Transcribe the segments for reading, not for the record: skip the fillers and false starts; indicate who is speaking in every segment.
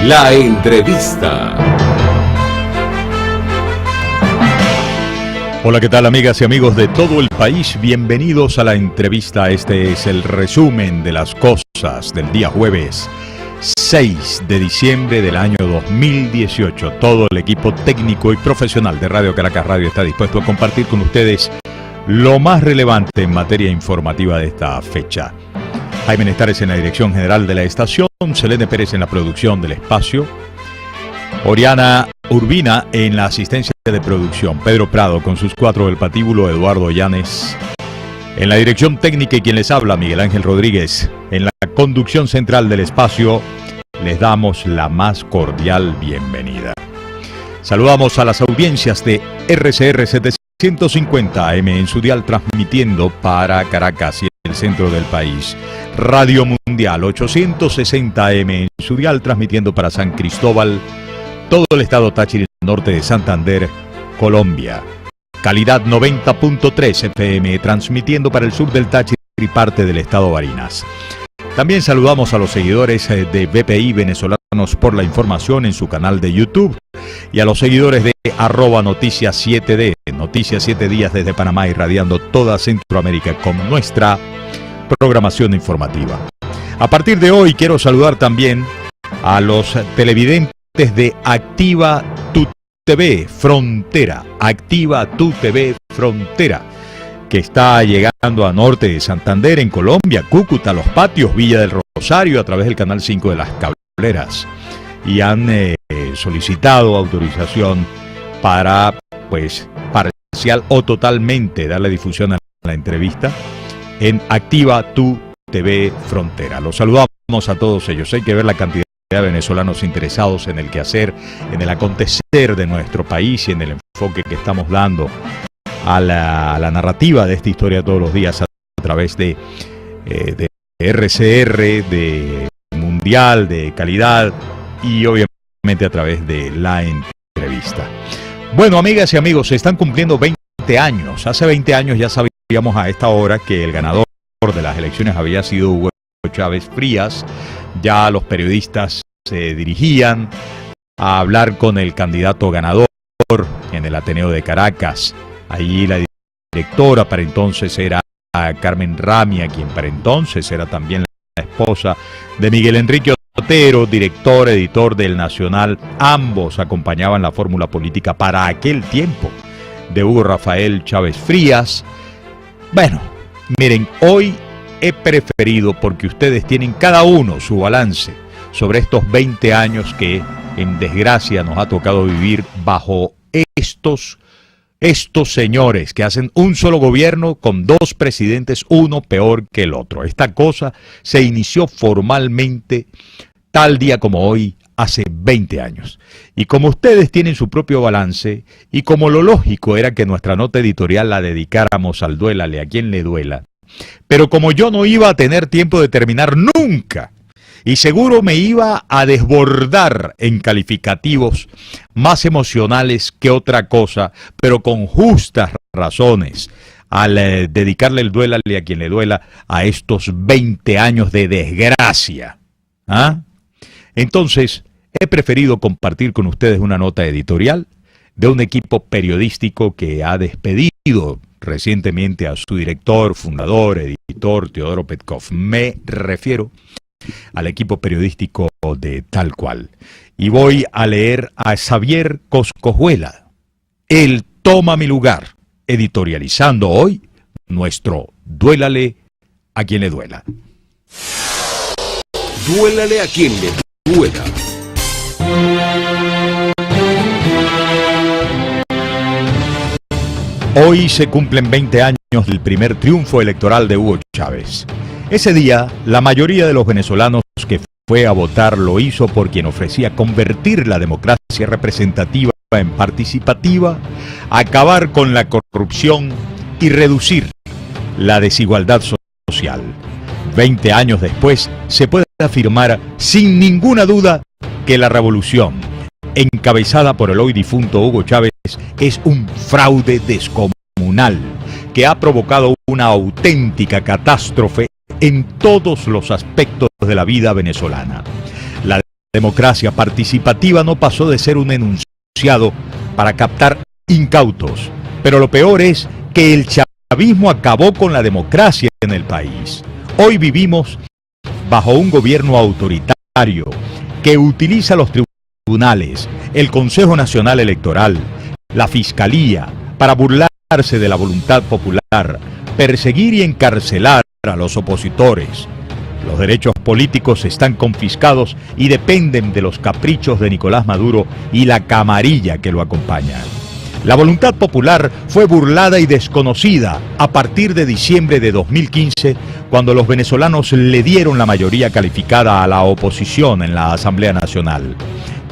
Speaker 1: La entrevista.
Speaker 2: Hola, ¿qué tal, amigas y amigos de todo el país? Bienvenidos a la entrevista. Este es el resumen de las cosas del día jueves 6 de diciembre del año 2018. Todo el equipo técnico y profesional de Radio Caracas Radio está dispuesto a compartir con ustedes lo más relevante en materia informativa de esta fecha. Jaime Nestares en la dirección general de la estación, Selene Pérez en la producción del espacio, Oriana Urbina en la asistencia de producción, Pedro Prado con sus 4 del patíbulo, Eduardo Llanes en la dirección técnica y quien les habla, Miguel Ángel Rodríguez, en la conducción central del espacio. Les damos la más cordial bienvenida. Saludamos a las audiencias de RCR 750 AM en su dial, transmitiendo para Caracas y el centro del país. Radio Mundial 860 AM en su dial, transmitiendo para San Cristóbal, todo el estado Táchira y el norte de Santander, Colombia. Calidad 90.3 FM, transmitiendo para el sur del Táchira y parte del estado Barinas. También saludamos a los seguidores de BPI Venezolanos por la Información en su canal de YouTube y a los seguidores de @Noticias 7D, Noticias 7 días desde Panamá, irradiando toda Centroamérica con nuestra programación informativa. A partir de hoy quiero saludar también a los televidentes de Activa Tu TV Frontera, Activa Tu TV Frontera, que está llegando a norte de Santander, en Colombia, Cúcuta, Los Patios, Villa del Rosario, a través del canal 5 de las Cableras, y han solicitado autorización para, parcial o totalmente darle difusión a la entrevista en Activa Tu TV Frontera. Los saludamos a todos ellos. Hay que ver la cantidad de venezolanos interesados en el quehacer, en el acontecer de nuestro país y en el enfoque que estamos dando a la narrativa de esta historia todos los días a través de RCR, de Mundial, de Calidad y obviamente a través de la entrevista. Bueno, amigas y amigos, se están cumpliendo 20 años. Hace 20 años ya sabíamos a esta hora que el ganador de las elecciones había sido Hugo Chávez Frías. Ya los periodistas se dirigían a hablar con el candidato ganador en el Ateneo de Caracas. Allí la directora para entonces era Carmen Ramia, quien para entonces era también la esposa de Miguel Enrique Otero, director, editor del Nacional. Ambos acompañaban la fórmula política para aquel tiempo de Hugo Rafael Chávez Frías. Bueno, miren, hoy he preferido, porque ustedes tienen cada uno su balance sobre estos 20 años que en desgracia nos ha tocado vivir bajo estos señores que hacen un solo gobierno con 2 presidentes, uno peor que el otro. Esta cosa se inició formalmente tal día como hoy, hace 20 años. Y como ustedes tienen su propio balance, y como lo lógico era que nuestra nota editorial la dedicáramos al duélale a quien le duela, pero como yo no iba a tener tiempo de terminar nunca, y seguro me iba a desbordar en calificativos más emocionales que otra cosa, pero con justas razones, al dedicarle el duélale a quien le duela a estos 20 años de desgracia. Entonces, he preferido compartir con ustedes una nota editorial de un equipo periodístico que ha despedido recientemente a su director, fundador, editor, Teodoro Petkov. Me refiero al equipo periodístico de Tal Cual. Y voy a leer a Xavier Coscojuela. Él toma mi lugar, editorializando hoy nuestro Duélale a quien le duela.
Speaker 1: Duélale a quien le duela.
Speaker 2: Hoy se cumplen 20 años del primer triunfo electoral de Hugo Chávez. Ese día, la mayoría de los venezolanos que fue a votar lo hizo por quien ofrecía convertir la democracia representativa en participativa, acabar con la corrupción y reducir la desigualdad social. 20 años después, se puede afirmar sin ninguna duda que la revolución, encabezada por el hoy difunto Hugo Chávez, es un fraude descomunal que ha provocado una auténtica catástrofe en todos los aspectos de la vida venezolana. La democracia participativa no pasó de ser un enunciado para captar incautos, pero lo peor es que el chavismo acabó con la democracia en el país. Hoy vivimos bajo un gobierno autoritario que utiliza los tribunales, el Consejo Nacional Electoral, la Fiscalía, para burlarse de la voluntad popular, perseguir y encarcelar a los opositores. Los derechos políticos están confiscados y dependen de los caprichos de Nicolás Maduro y la camarilla que lo acompaña. La voluntad popular fue burlada y desconocida a partir de diciembre de 2015, cuando los venezolanos le dieron la mayoría calificada a la oposición en la Asamblea Nacional.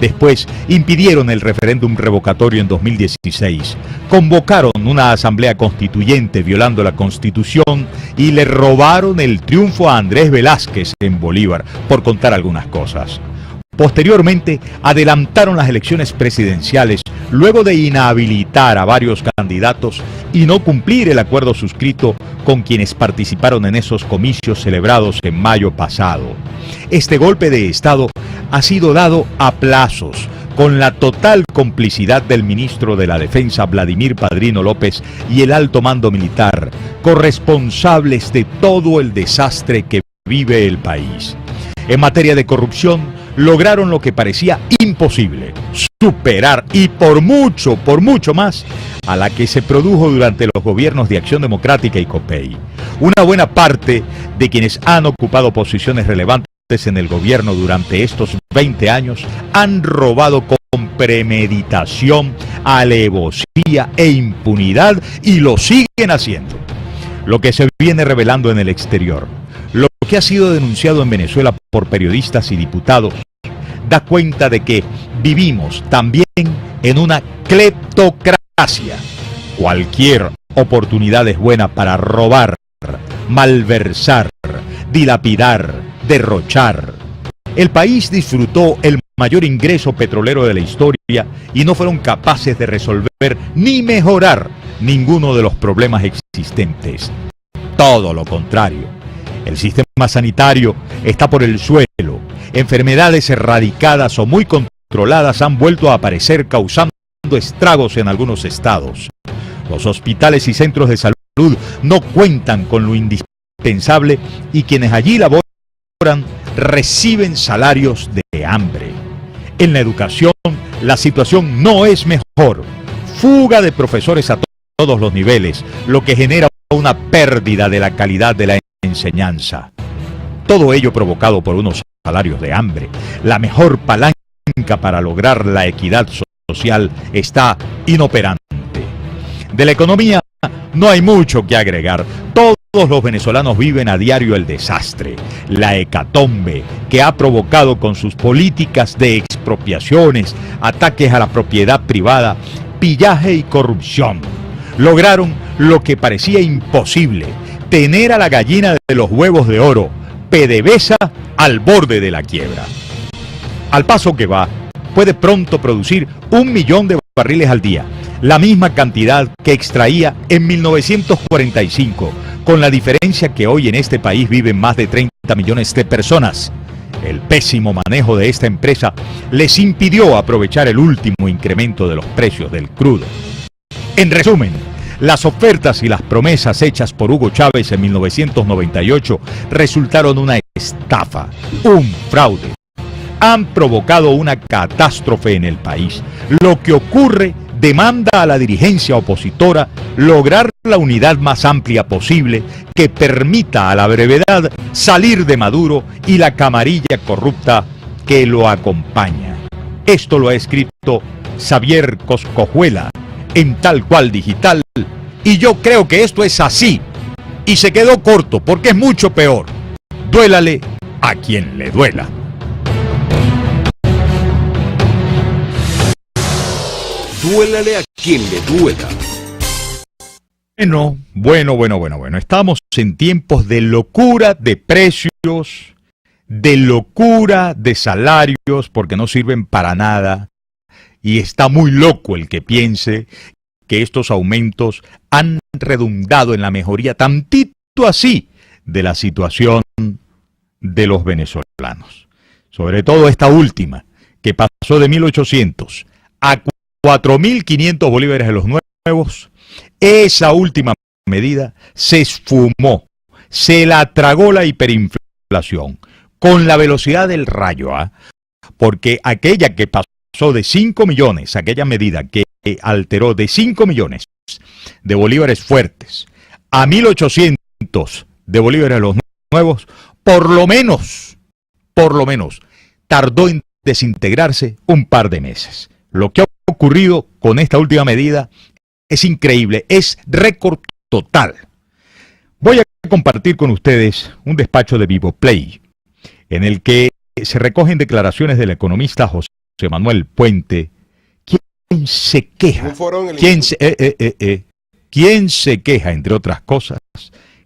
Speaker 2: Después impidieron el referéndum revocatorio en 2016, convocaron una asamblea constituyente violando la Constitución y le robaron el triunfo a Andrés Velázquez en Bolívar, por contar algunas cosas. Posteriormente, adelantaron las elecciones presidenciales luego de inhabilitar a varios candidatos y no cumplir el acuerdo suscrito con quienes participaron en esos comicios celebrados en mayo pasado. Este golpe de Estado ha sido dado a plazos, con la total complicidad del ministro de la Defensa, Vladimir Padrino López, y el alto mando militar, corresponsables de todo el desastre que vive el país. En materia de corrupción, lograron lo que parecía imposible: superar, y por mucho más, a la que se produjo durante los gobiernos de Acción Democrática y COPEI. Una buena parte de quienes han ocupado posiciones relevantes en el gobierno durante estos 20 años han robado con premeditación, alevosía e impunidad, y lo siguen haciendo. Lo que se viene revelando en el exterior, lo que ha sido denunciado en Venezuela por periodistas y diputados, da cuenta de que vivimos también en una cleptocracia. Cualquier oportunidad es buena para robar, malversar, dilapidar, derrochar. El país disfrutó el mayor ingreso petrolero de la historia y no fueron capaces de resolver ni mejorar ninguno de los problemas existentes. Todo lo contrario. El sistema sanitario está por el suelo. Enfermedades erradicadas o muy controladas han vuelto a aparecer, causando estragos en algunos estados. Los hospitales y centros de salud no cuentan con lo indispensable y quienes allí laboran reciben salarios de hambre. En la educación, la situación no es mejor. Fuga de profesores a todos los niveles, lo que genera una pérdida de la calidad de la enseñanza. Todo ello provocado por unos salarios de hambre. La mejor palanca para lograr la equidad social está inoperante. De la economía no hay mucho que agregar. Todos los venezolanos viven a diario el desastre, la hecatombe que ha provocado con sus políticas de expropiaciones, ataques a la propiedad privada, pillaje y corrupción. Lograron lo que parecía imposible: tener a la gallina de los huevos de oro, PDVSA, al borde de la quiebra. Al paso que va, puede pronto producir 1 millón de barriles al día, la misma cantidad que extraía en 1945, con la diferencia que hoy en este país viven más de 30 millones de personas. El pésimo manejo de esta empresa les impidió aprovechar el último incremento de los precios del crudo. En resumen, las ofertas y las promesas hechas por Hugo Chávez en 1998 resultaron una estafa, un fraude. Han provocado una catástrofe en el país. Lo que ocurre demanda a la dirigencia opositora lograr la unidad más amplia posible que permita a la brevedad salir de Maduro y la camarilla corrupta que lo acompaña. Esto lo ha escrito Xavier Coscojuela en Tal Cual Digital, y yo creo que esto es así, y se quedó corto porque es mucho peor. Duélale a quien le duela.
Speaker 1: Duélale a quien le duela.
Speaker 2: Bueno. Estamos en tiempos de locura de precios, de locura de salarios, porque no sirven para nada. Y está muy loco el que piense que estos aumentos han redundado en la mejoría, tantito así, de la situación de los venezolanos. sobre todo esta última, que pasó de 1.800 a 4.500 bolívares de los nuevos, esa última medida se esfumó, se la tragó la hiperinflación con la velocidad del rayo, porque aquella que pasó de 5 millones, aquella medida que alteró de 5 millones de bolívares fuertes a 1.800 de bolívares de los nuevos, por lo menos, tardó en desintegrarse un par de meses. Lo que ha ocurrido con esta última medida es increíble, es récord total. Voy a compartir con ustedes un despacho de Vivoplay, en el que se recogen declaraciones del economista José Manuel Puente, quien se queja, quien se queja, entre otras cosas,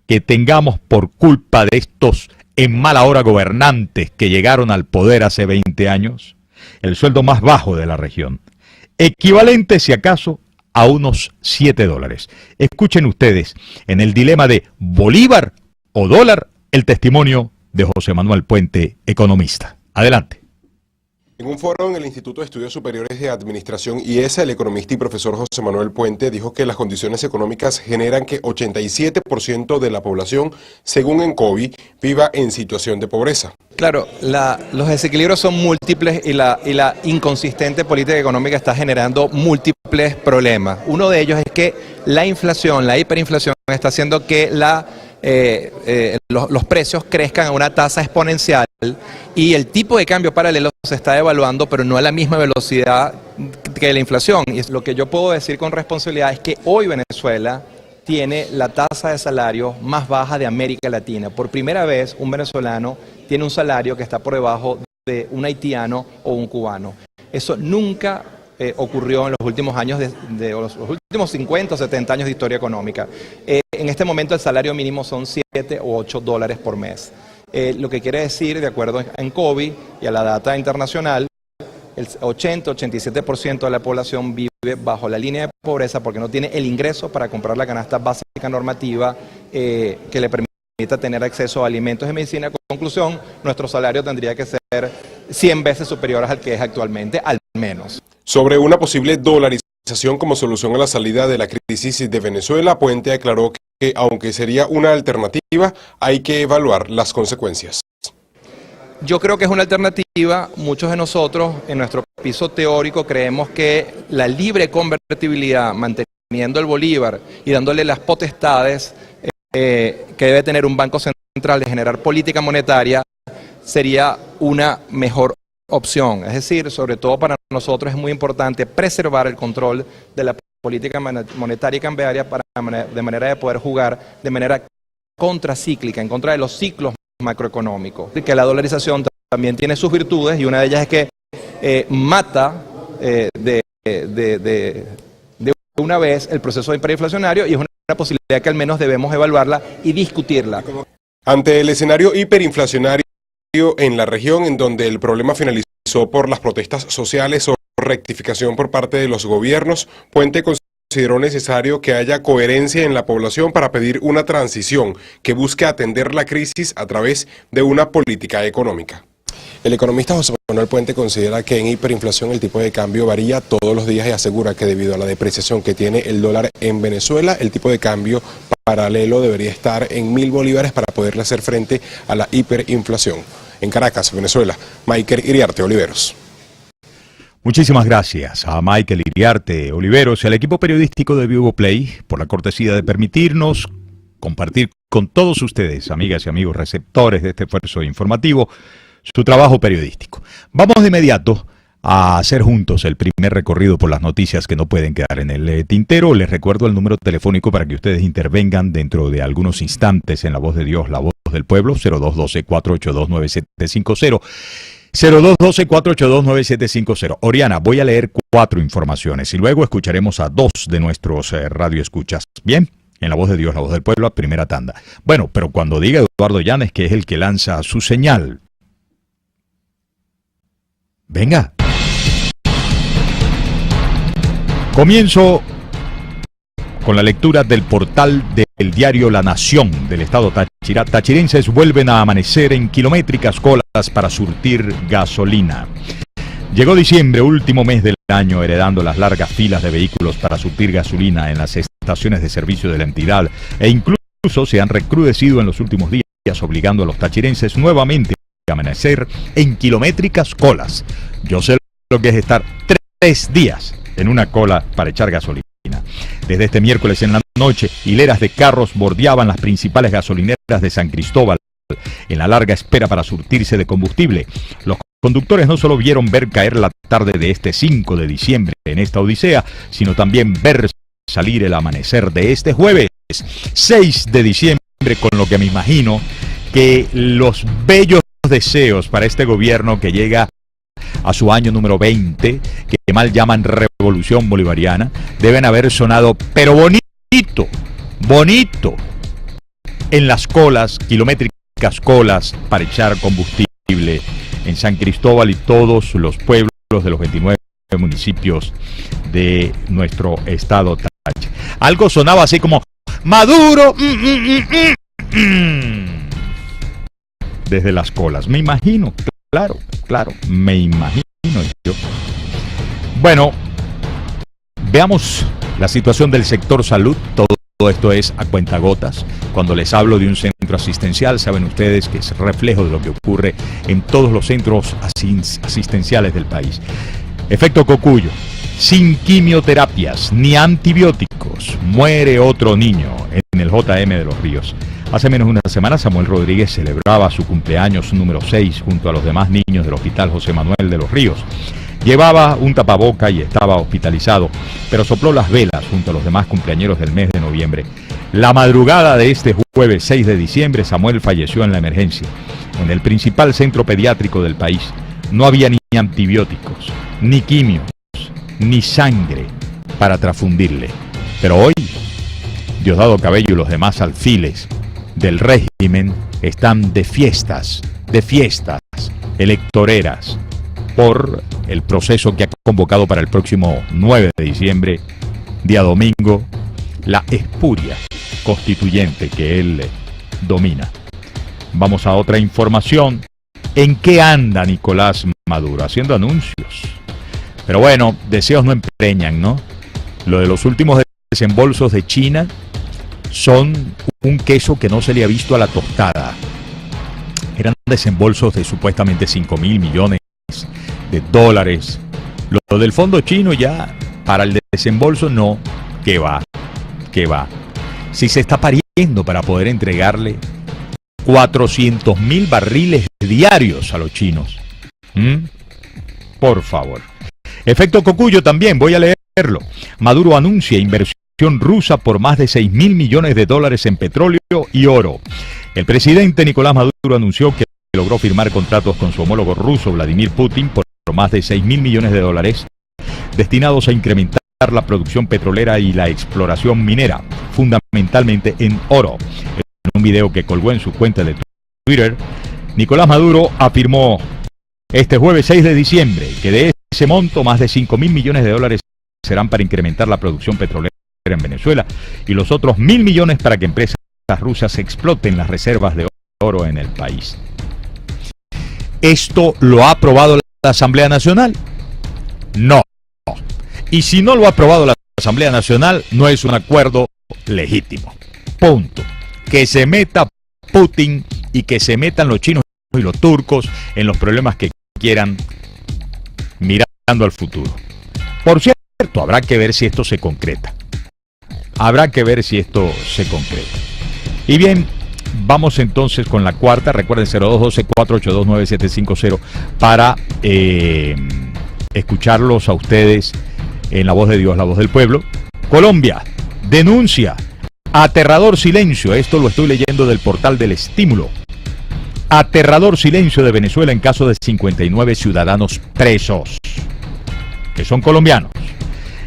Speaker 2: que tengamos por culpa de estos en mala hora gobernantes que llegaron al poder hace 20 años, el sueldo más bajo de la región, equivalente si acaso a unos $7. Escuchen ustedes, en el dilema de Bolívar o dólar, el testimonio de José Manuel Puente, economista. Adelante.
Speaker 3: En un foro en el Instituto de Estudios Superiores de Administración IESA, el economista y profesor José Manuel Puente dijo que las condiciones económicas generan que 87% de la población, según Encovi, viva en situación de pobreza.
Speaker 4: Claro, los desequilibrios son múltiples y la inconsistente política económica está generando múltiples problemas. Uno de ellos es que la inflación, la hiperinflación, está haciendo que los precios crezcan a una tasa exponencial y el tipo de cambio paralelo se está devaluando, pero no a la misma velocidad que la inflación. Y lo que yo puedo decir con responsabilidad es que hoy Venezuela tiene la tasa de salario más baja de América Latina. Por primera vez, un venezolano tiene un salario que está por debajo de un haitiano o un cubano. Eso nunca ocurrió en los últimos años, de los últimos 50 o 70 años de historia económica. En este momento el salario mínimo son $7 o $8 por mes. Lo que quiere decir, de acuerdo a Encovi y a la data internacional, el 80-87% de la población vive bajo la línea de pobreza porque no tiene el ingreso para comprar la canasta básica normativa que le permita tener acceso a alimentos y medicina. Con conclusión, nuestro salario tendría que ser 100 veces superior al que es actualmente, al menos.
Speaker 3: Sobre una posible dolarización como solución a la salida de la crisis de Venezuela, Puente aclaró que aunque sería una alternativa, hay que evaluar las consecuencias.
Speaker 4: Yo creo que es una alternativa. Muchos de nosotros en nuestro piso teórico creemos que la libre convertibilidad, manteniendo el bolívar y dándole las potestades que debe tener un banco central de generar política monetaria, sería una mejor opción. Es decir, sobre todo para nosotros es muy importante preservar el control de la política monetaria y cambiaria de manera de poder jugar de manera contracíclica, en contra de los ciclos macroeconómicos. Que la dolarización también tiene sus virtudes y una de ellas es que mata de una vez el proceso hiperinflacionario y es una posibilidad que al menos debemos evaluarla y discutirla.
Speaker 3: Ante el escenario hiperinflacionario en la región, en donde el problema finalizó por las protestas sociales o rectificación por parte de los gobiernos, Puente consideró necesario que haya coherencia en la población para pedir una transición que busque atender la crisis a través de una política económica. El economista José Manuel Puente considera que en hiperinflación el tipo de cambio varía todos los días y asegura que debido a la depreciación que tiene el dólar en Venezuela, el tipo de cambio paralelo debería estar en 1.000 bolívares para poderle hacer frente a la hiperinflación. En Caracas, Venezuela, Michael Iriarte Oliveros.
Speaker 2: Muchísimas gracias a Michael Iriarte Oliveros y al equipo periodístico de Vivoplay por la cortesía de permitirnos compartir con todos ustedes, amigas y amigos receptores de este esfuerzo informativo, su trabajo periodístico. Vamos de inmediato a hacer juntos el primer recorrido por las noticias que no pueden quedar en el tintero. Les recuerdo el número telefónico para que ustedes intervengan dentro de algunos instantes en La Voz de Dios, La Voz del Pueblo, 0212-482-9750. 0212-482-9750. Oriana, voy a leer 4 informaciones y luego escucharemos a 2 de nuestros radioescuchas. Bien, en La Voz de Dios, La Voz del Pueblo, primera tanda. Bueno, pero cuando diga Eduardo Llanes, que es el que lanza su señal. Venga. Comienzo con la lectura del portal del diario La Nación del estado Táchira. Tachirenses vuelven a amanecer en kilométricas colas para surtir gasolina. Llegó diciembre, último mes del año, heredando las largas filas de vehículos para surtir gasolina en las estaciones de servicio de la entidad, e incluso se han recrudecido en los últimos días, obligando a los tachirenses nuevamente a amanecer en kilométricas colas. Yo sé lo que es estar 3 días en una cola para echar gasolina. Desde este miércoles en la noche, hileras de carros bordeaban las principales gasolineras de San Cristóbal en la larga espera para surtirse de combustible. Los conductores no solo vieron ver caer la tarde de este 5 de diciembre en esta odisea, sino también ver salir el amanecer de este jueves 6 de diciembre, con lo que me imagino que los bellos deseos para este gobierno que llega a su año número 20, que mal llaman revolución bolivariana, deben haber sonado, pero bonito, bonito, en las colas, kilométricas colas para echar combustible en San Cristóbal y todos los pueblos de los 29 municipios de nuestro estado Táchira. Algo sonaba así como Maduro, desde las colas, me imagino, claro, me imagino yo. Bueno, veamos la situación del sector salud. Todo esto es a cuentagotas. Cuando les hablo de un centro asistencial, saben ustedes que es reflejo de lo que ocurre en todos los centros asistenciales del país. Efecto Cocuyo: sin quimioterapias ni antibióticos, muere otro niño en el JM de Los Ríos. Hace menos de una semana, Samuel Rodríguez celebraba su cumpleaños número 6 junto a los demás niños del Hospital José Manuel de Los Ríos. Llevaba un tapaboca y estaba hospitalizado, pero sopló las velas junto a los demás cumpleañeros del mes de noviembre. La madrugada de este jueves 6 de diciembre, Samuel falleció en la emergencia, en el principal centro pediátrico del país. No había ni antibióticos, ni quimios, ni sangre para transfundirle. Pero hoy, Diosdado Cabello y los demás alfiles del régimen están de fiestas electoreras por el proceso que ha convocado para el próximo 9 de diciembre, día domingo, la espuria constituyente que él domina. Vamos a otra información. ¿En qué anda Nicolás Maduro? Haciendo anuncios. Pero bueno, deseos no empreñan, ¿no? Lo de los últimos desembolsos de China son un queso que no se le ha visto a la tostada. Eran desembolsos de supuestamente 5.000 millones de dólares. Lo del fondo chino ya, para el desembolso no, que va. Si se está pariendo para poder entregarle 400.000 barriles diarios a los chinos. Por favor. Efecto Cocuyo también, voy a leerlo. Maduro anuncia inversión rusa por más de 6.000 millones de dólares en petróleo y oro. El presidente Nicolás Maduro anunció que logró firmar contratos con su homólogo ruso Vladimir Putin por más de 6.000 millones de dólares destinados a incrementar la producción petrolera y la exploración minera, fundamentalmente en oro. En un video que colgó en su cuenta de Twitter, Nicolás Maduro afirmó este jueves 6 de diciembre que de ese monto más de 5.000 millones de dólares serán para incrementar la producción petrolera en Venezuela y los otros 1.000 millones para que empresas rusas exploten las reservas de oro en el país. ¿Esto lo ha aprobado la Asamblea Nacional? No. Y si no lo ha aprobado la Asamblea Nacional, no es un acuerdo legítimo. Punto. Que se meta Putin y que se metan los chinos y los turcos en los problemas que quieran, mirando al futuro. Por cierto, habrá que ver si esto se concreta. Y bien, vamos entonces con la cuarta. Recuerden 0212-482-9750 para escucharlos a ustedes en La Voz de Dios, La Voz del Pueblo. Colombia denuncia aterrador silencio. Esto lo estoy leyendo del portal del Estímulo. Aterrador silencio de Venezuela en caso de 59 ciudadanos presos, que son colombianos.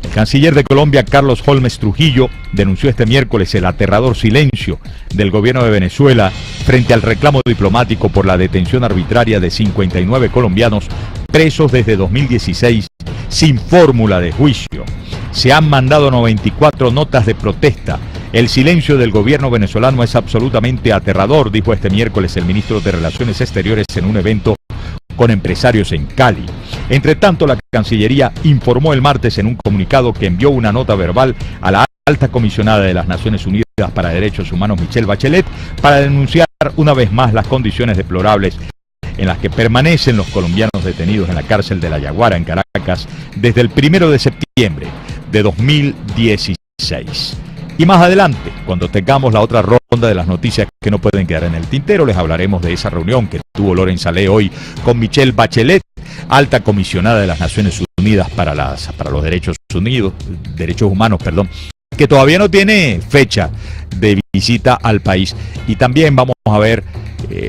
Speaker 2: El canciller de Colombia, Carlos Holmes Trujillo, denunció este miércoles el aterrador silencio del gobierno de Venezuela frente al reclamo diplomático por la detención arbitraria de 59 colombianos presos desde 2016 sin fórmula de juicio. Se han mandado 94 notas de protesta. El silencio del gobierno venezolano es absolutamente aterrador, dijo este miércoles el ministro de Relaciones Exteriores en un evento con empresarios en Cali. Entre tanto, la Cancillería informó el martes en un comunicado que envió una nota verbal a la alta comisionada de las Naciones Unidas para Derechos Humanos, Michelle Bachelet, para denunciar una vez más las condiciones deplorables en las que permanecen los colombianos detenidos en la cárcel de La Yaguara, en Caracas, desde el 1 de septiembre de 2016. Y más adelante, cuando tengamos la otra ronda de las noticias que no pueden quedar en el tintero, les hablaremos de esa reunión que tuvo Loren Saleh hoy con Michelle Bachelet, alta comisionada de las Naciones Unidas para los Derechos Humanos, que todavía no tiene fecha de visita al país. Y también vamos a ver,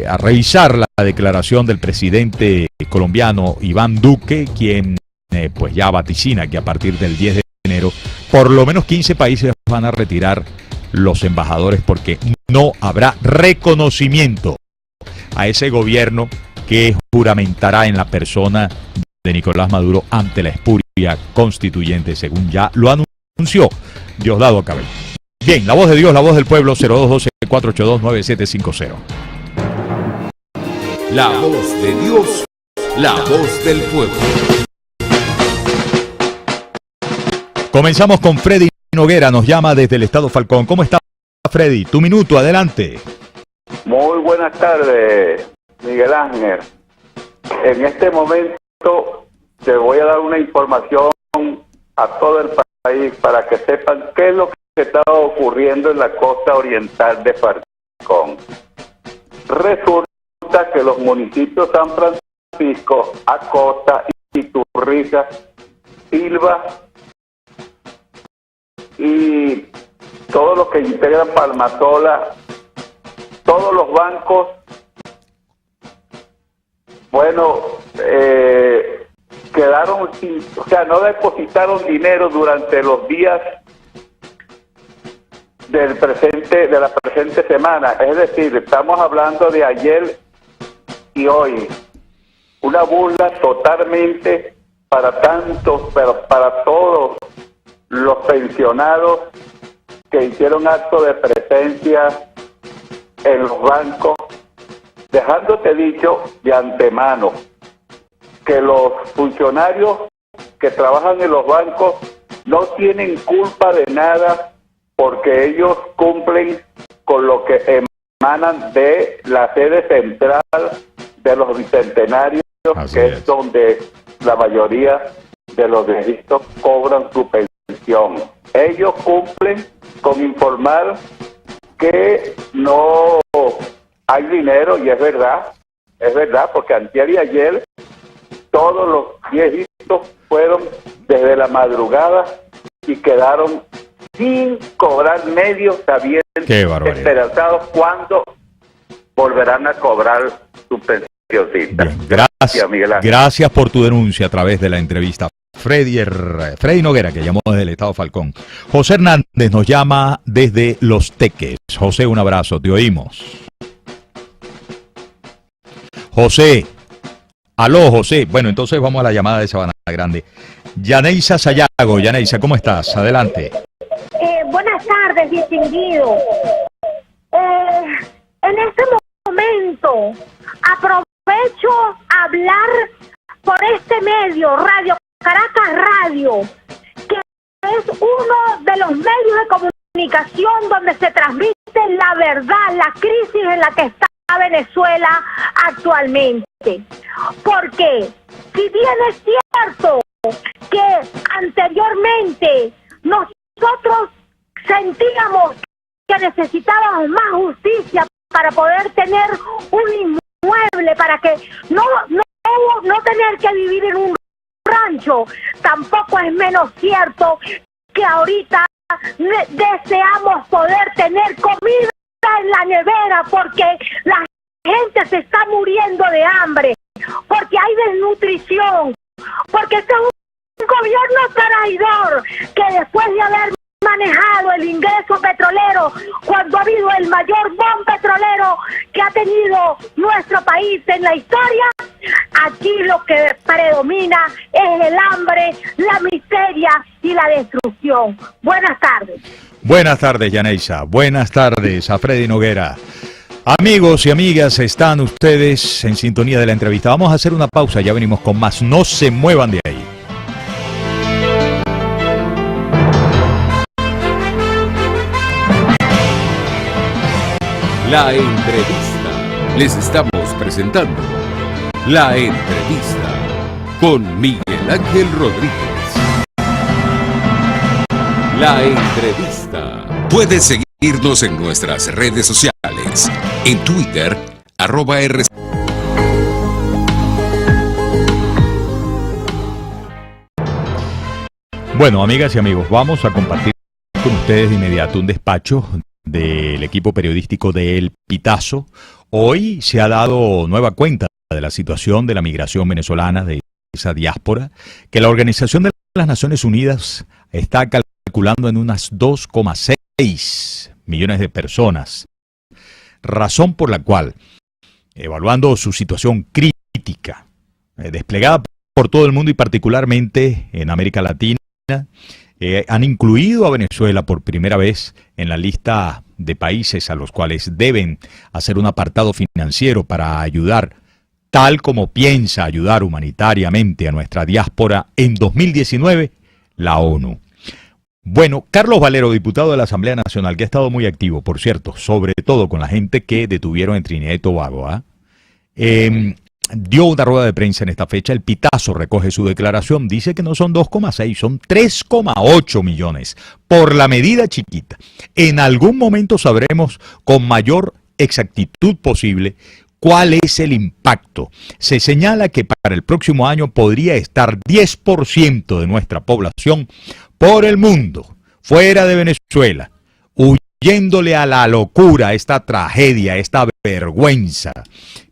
Speaker 2: a revisar la declaración del presidente colombiano Iván Duque, quien pues ya vaticina que a partir del 10 de enero por lo menos 15 países van a retirar los embajadores porque no habrá reconocimiento a ese gobierno que juramentará en la persona de Nicolás Maduro ante la espuria constituyente, según ya lo anunció Diosdado Cabello. Bien, la voz de Dios, la voz del pueblo, 0212-482-9750.
Speaker 1: La voz de Dios, la voz del pueblo.
Speaker 2: Comenzamos con Freddy Noguera, nos llama desde el estado Falcón. ¿Cómo está, Freddy? Tu minuto, adelante.
Speaker 5: Muy buenas tardes, Miguel Ángel. En este momento te voy a dar una información a todo el país para que sepan qué es lo que está ocurriendo en la costa oriental de Falcón. Resulta que los municipios San Francisco, Acosta, Iturriza, Silva y todos los que integran Palmatola, todos los bancos, bueno, quedaron sin, o sea, no depositaron dinero durante los días de la presente semana. Es decir, estamos hablando de ayer y hoy. Una burla totalmente para tantos, pero para todos los pensionados que hicieron acto de presencia en los bancos, dejándote dicho de antemano que los funcionarios que trabajan en los bancos no tienen culpa de nada porque ellos cumplen con lo que emanan de la sede central de los bicentenarios,
Speaker 2: así
Speaker 5: que es donde la mayoría de los viejitos cobran su pensión. Ellos cumplen con informar que no hay dinero, y es verdad, porque antier y ayer todos los viejitos fueron desde la madrugada y quedaron sin cobrar medios, sabiendo esperanzados cuando volverán a cobrar su pensión.
Speaker 2: Bien, gracias por tu denuncia a través de la entrevista. Freddy Noguera, que llamó desde el estado Falcón. José Hernández nos llama desde Los Teques. José, un abrazo, te oímos. José. Aló, José. Bueno, entonces vamos a la llamada de Sabana Grande. Yaneisa Sayago. Yaneisa, ¿cómo estás? Adelante.
Speaker 6: Buenas tardes, distinguido. En este momento aprovecho a hablar por este medio, Radio Caracas Radio, que es uno de los medios de comunicación donde se transmite la verdad, la crisis en la que está Venezuela actualmente. Porque si bien es cierto que anteriormente nosotros sentíamos que necesitábamos más justicia para poder tener un inmueble, para que no tener que vivir en un rancho, tampoco es menos cierto que ahorita deseamos poder tener comida en la nevera, porque la gente se está muriendo de hambre, porque hay desnutrición, porque este es un gobierno traidor que después de haber manejado el ingreso petrolero, cuando ha habido el mayor boom petrolero que ha tenido nuestro país en la historia, aquí lo que predomina es el hambre, la miseria y la destrucción. Buenas tardes.
Speaker 2: Buenas tardes, Yaneisa. Buenas tardes a Freddy Noguera. Amigos y amigas, están ustedes en sintonía de la entrevista. Vamos a hacer una pausa, ya venimos con más. No se muevan de ahí.
Speaker 1: La entrevista. Les estamos presentando La entrevista con Miguel Ángel Rodríguez. La entrevista. Puedes seguirnos en nuestras redes sociales. En Twitter, @R.
Speaker 2: Bueno, amigas y amigos, vamos a compartir con ustedes de inmediato un despacho del equipo periodístico de El Pitazo. Hoy se ha dado nueva cuenta de la situación de la migración venezolana, de esa diáspora, que la Organización de las Naciones Unidas está calculando en unas 2,6 millones de personas, razón por la cual, evaluando su situación crítica, desplegada por todo el mundo y particularmente en América Latina, han incluido a Venezuela por primera vez en la lista de países a los cuales deben hacer un apartado financiero para ayudar, tal como piensa ayudar humanitariamente a nuestra diáspora en 2019, la ONU. Bueno, Carlos Valero, diputado de la Asamblea Nacional, que ha estado muy activo, por cierto, sobre todo con la gente que detuvieron en Trinidad y Tobago, dio una rueda de prensa en esta fecha. El Pitazo recoge su declaración, dice que no son 2,6, son 3,8 millones, por la medida chiquita. En algún momento sabremos con mayor exactitud posible cuál es el impacto. Se señala que para el próximo año podría estar 10% de nuestra población por el mundo, fuera de Venezuela, huyéndole a la locura, esta tragedia, esta vergüenza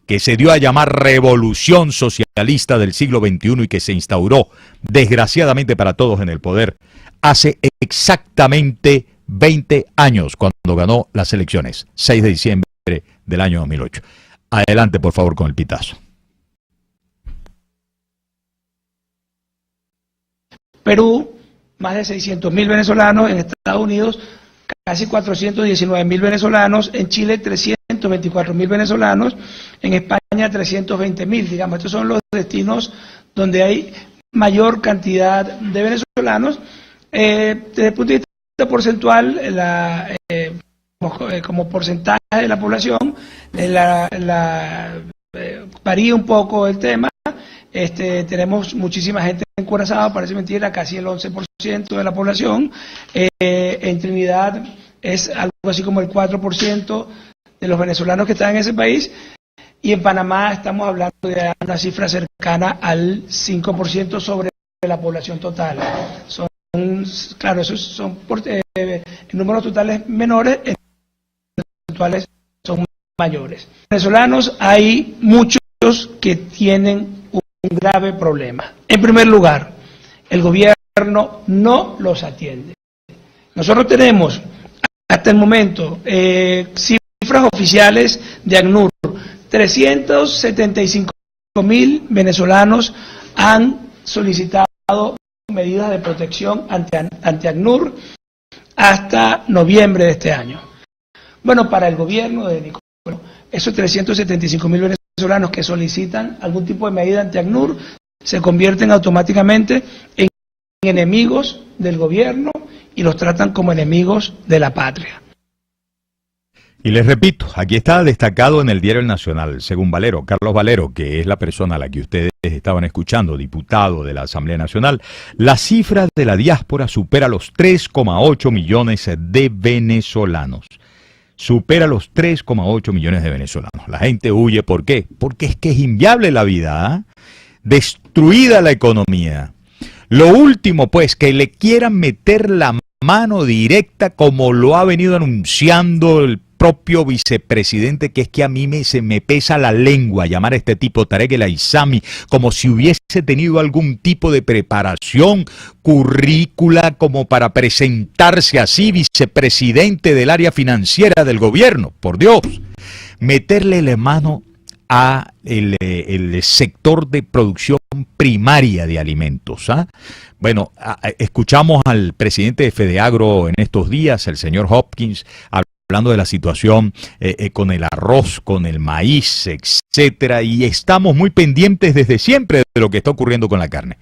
Speaker 2: que se dio a llamar revolución socialista del siglo XXI y que se instauró, desgraciadamente para todos en el poder, hace exactamente 20 años, cuando ganó las elecciones, 6 de diciembre del año 2008. Adelante, por favor, con el Pitazo.
Speaker 7: Perú, más de 600.000 venezolanos; en Estados Unidos, casi 419.000 venezolanos; en Chile, 324.000 venezolanos; en España, 320.000. Digamos, estos son los destinos donde hay mayor cantidad de venezolanos. Desde el punto de vista porcentual, como porcentaje de la población, varía un poco el tema. Tenemos muchísima gente en Curazao, parece mentira, casi el 11% de la población. En Trinidad es algo así como el 4% de los venezolanos que están en ese país. Y en Panamá estamos hablando de una cifra cercana al 5% sobre la población total. Claro, esos son en números totales menores, en totales son mayores. Venezolanos, hay muchos que tienen un grave problema. En primer lugar, el gobierno no los atiende. Nosotros tenemos hasta el momento cifras oficiales de ACNUR. 375.000 venezolanos han solicitado medidas de protección ante ACNUR hasta noviembre de este año. Bueno, para el gobierno de Nicolás, esos 375.000 venezolanos que solicitan algún tipo de medida ante ACNUR se convierten automáticamente en enemigos del gobierno y los tratan como enemigos de la patria.
Speaker 2: Y les repito, aquí está destacado en el Diario El Nacional, según Valero, Carlos Valero, que es la persona a la que ustedes estaban escuchando, diputado de la Asamblea Nacional, la cifra de la diáspora supera los 3,8 millones de venezolanos. Supera los 3,8 millones de venezolanos. La gente huye, ¿por qué? Porque es que es inviable la vida, destruida la economía. Lo último, pues, que le quieran meter la mano directa, como lo ha venido anunciando el propio vicepresidente, que es que a mí se me pesa la lengua llamar a este tipo Tarek El Aissami como si hubiese tenido algún tipo de preparación currícula como para presentarse así vicepresidente del área financiera del gobierno. Por Dios, meterle la mano a el sector de producción primaria de alimentos. Bueno, escuchamos al presidente de FEDEAGRO en estos días, el señor Hopkins, hablando de la situación con el arroz, con el maíz, etcétera, y estamos muy pendientes desde siempre de lo que está ocurriendo con la carne.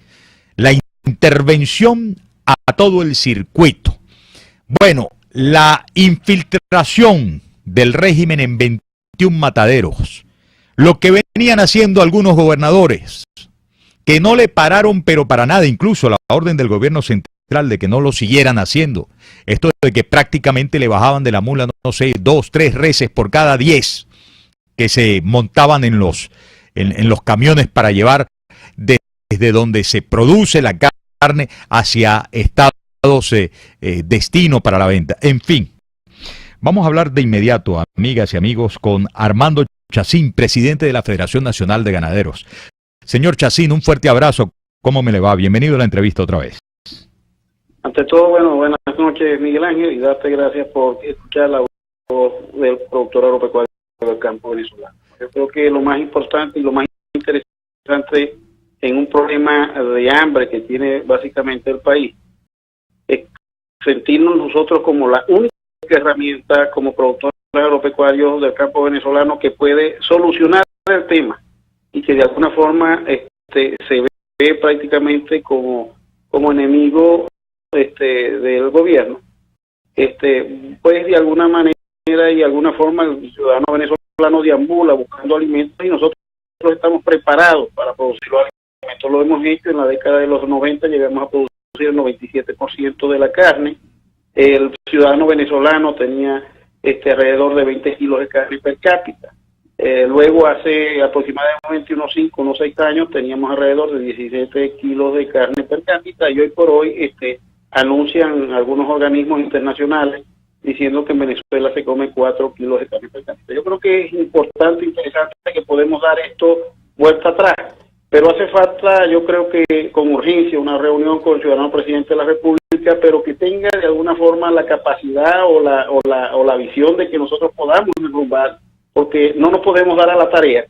Speaker 2: La intervención a todo el circuito. Bueno, la infiltración del régimen en 21 mataderos. Lo que venían haciendo algunos gobernadores, que no le pararon pero para nada, incluso la orden del gobierno central de que no lo siguieran haciendo. Esto de que prácticamente le bajaban de la mula, no sé, 2, 3 reses por cada 10 que se montaban en los camiones para llevar desde donde se produce la carne hacia estados destino para la venta. En fin, vamos a hablar de inmediato, amigas y amigos, con Armando Chacín, presidente de la Federación Nacional de Ganaderos. Señor Chacín, un fuerte abrazo. ¿Cómo me le va? Bienvenido a la entrevista otra vez.
Speaker 8: Ante todo, bueno, buenas noches, Miguel Ángel, y darte gracias por escuchar la voz del productor agropecuario del campo venezolano. Yo creo que lo más importante y lo más interesante en un problema de hambre que tiene básicamente el país es sentirnos nosotros como la única herramienta como productores agropecuarios del campo venezolano que puede solucionar el tema y que de alguna forma se ve prácticamente como enemigo del gobierno. Pues de alguna manera y de alguna forma el ciudadano venezolano deambula buscando alimentos y nosotros estamos preparados para producir los alimentos. Lo hemos hecho en la década de los 90, llegamos a producir el 97% de la carne. El ciudadano venezolano tenía alrededor de 20 kilos de carne per cápita. Luego, hace aproximadamente unos 5 o 6 años, teníamos alrededor de 17 kilos de carne per cápita y hoy por hoy anuncian algunos organismos internacionales diciendo que en Venezuela se come 4 kilos de carne per cápita. Yo creo que es importante, interesante que podemos dar esto vuelta atrás, pero hace falta, yo creo que con urgencia, una reunión con el ciudadano presidente de la República, pero que tenga de alguna forma la capacidad o la visión de que nosotros podamos derrumbar, porque no nos podemos dar a la tarea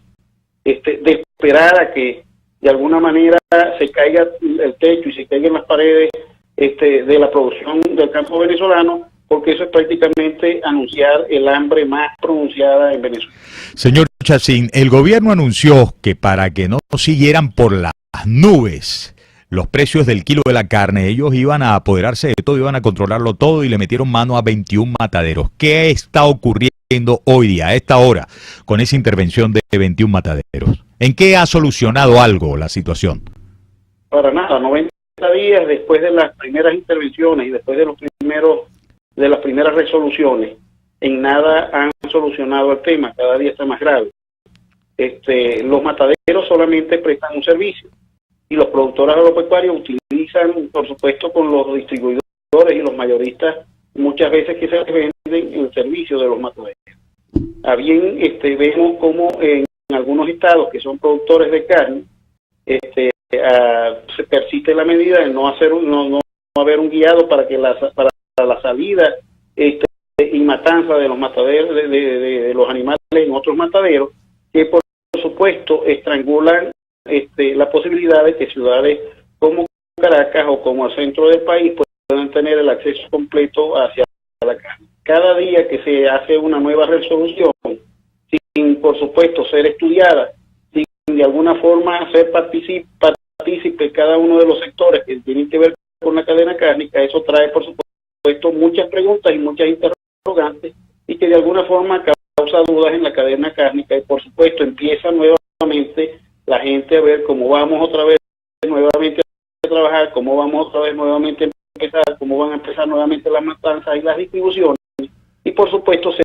Speaker 8: de esperar a que de alguna manera se caiga el techo y se caigan las paredes de la producción del campo venezolano, porque eso es prácticamente anunciar el hambre más pronunciada en Venezuela.
Speaker 2: Señor Chacín, el gobierno anunció que para que no siguieran por las nubes los precios del kilo de la carne, ellos iban a apoderarse de todo, iban a controlarlo todo y le metieron mano a 21 mataderos. ¿Qué está ocurriendo hoy día, a esta hora, con esa intervención de 21 mataderos? ¿En qué ha solucionado algo la situación?
Speaker 8: Para nada, 90 días después de las primeras intervenciones y después de las primeras resoluciones, en nada han solucionado el tema, cada día está más grave. Los mataderos solamente prestan un servicio y los productores agropecuarios utilizan, por supuesto, con los distribuidores y los mayoristas, muchas veces que se les venden el servicio de los mataderos. Bien, vemos como en algunos estados que son productores de carne, se persiste la medida de no haber un guiado para que la salida y matanza de los mataderos de los animales en otros mataderos, que por supuesto estrangulan la posibilidad de que ciudades como Caracas o como el centro del país puedan tener el acceso completo hacia la carne. Cada día que se hace una nueva resolución, sin por supuesto ser estudiada, sin de alguna forma ser partícipe cada uno de los sectores que tienen que ver con la cadena cárnica, eso trae por supuesto muchas preguntas y muchas interrogantes y que de alguna forma causa dudas en la cadena cárnica y por supuesto empieza nuevamente la gente a ver cómo vamos otra vez nuevamente a trabajar, cómo vamos otra vez nuevamente a empezar, cómo van a empezar nuevamente las matanzas y las distribuciones y por supuesto se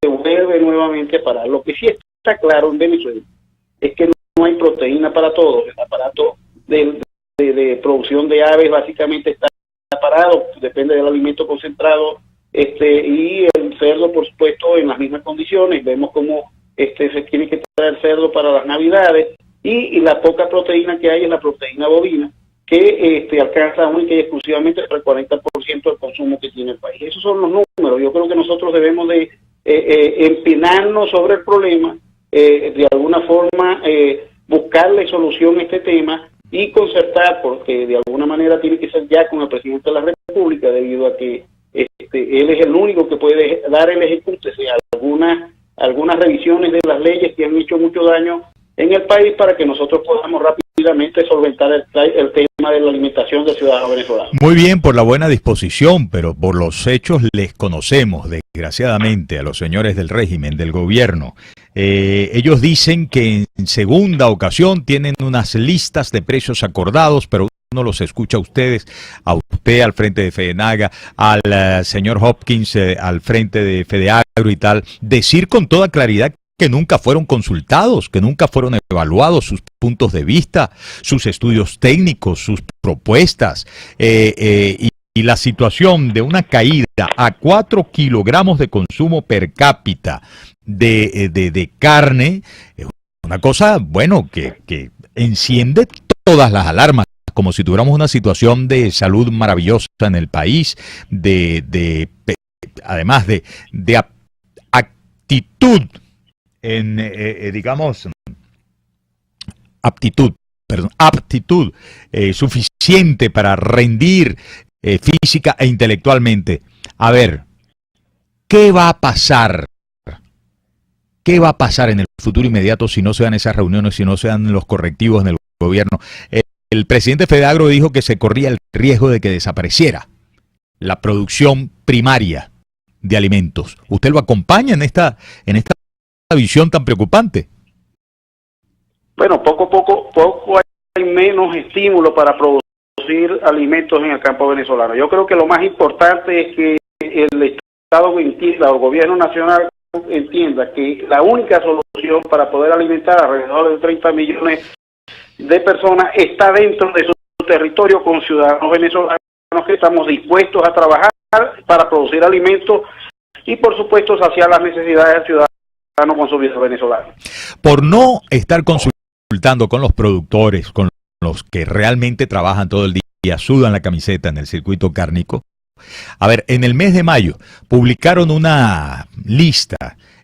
Speaker 8: vuelve nuevamente a parar. Lo que sí está claro en Venezuela es que no hay proteína para todos, el aparato de producción de aves básicamente está parado, depende del alimento concentrado y el cerdo por supuesto en las mismas condiciones, vemos cómo se tiene que traer cerdo para las navidades y la poca proteína que hay es la proteína bovina que alcanza única y exclusivamente para el 40% del consumo que tiene el país. Esos son los números. Yo creo que nosotros debemos de empinarnos sobre el problema, de alguna forma buscarle solución a este tema y concertar, porque de alguna manera tiene que ser ya con el presidente de la República, debido a que él es el único que puede dar el ejecute algunas revisiones de las leyes que han hecho mucho daño en el país para que nosotros podamos rápidamente solventar el tema de la alimentación del ciudadano venezolano.
Speaker 2: Muy bien, por la buena disposición, pero por los hechos les conocemos, desgraciadamente, a los señores del régimen, del gobierno. Ellos dicen que en segunda ocasión tienen unas listas de precios acordados, pero uno los escucha a ustedes, a usted al frente de Fedenaga, al señor Hopkins al frente de Fedeagro y tal, decir con toda claridad que nunca fueron consultados, que nunca fueron evaluados sus puntos de vista, sus estudios técnicos, sus propuestas, y la situación de una caída a 4 kilogramos de consumo per cápita de carne, es una cosa, bueno, que enciende todas las alarmas, como si tuviéramos una situación de salud maravillosa en el país, además de actitud, aptitud suficiente para rendir física e intelectualmente. A ver, ¿qué va a pasar? ¿Qué va a pasar en el futuro inmediato si no se dan esas reuniones, si no se dan los correctivos en el gobierno? El presidente Fedeagro dijo que se corría el riesgo de que desapareciera la producción primaria de alimentos. ¿Usted lo acompaña en esta visión tan preocupante?
Speaker 8: Bueno, poco a poco hay menos estímulo para producir alimentos en el campo venezolano. Yo creo que lo más importante es que el Estado entienda, o el gobierno nacional entienda que la única solución para poder alimentar alrededor de 30 millones de personas está dentro de su territorio con ciudadanos venezolanos que estamos dispuestos a trabajar para producir alimentos y por supuesto saciar las necesidades del ciudadano consumidor venezolano.
Speaker 2: Por no estar consultando con los productores, con los que realmente trabajan todo el día, sudan la camiseta en el circuito cárnico. A ver, en el mes de mayo publicaron una lista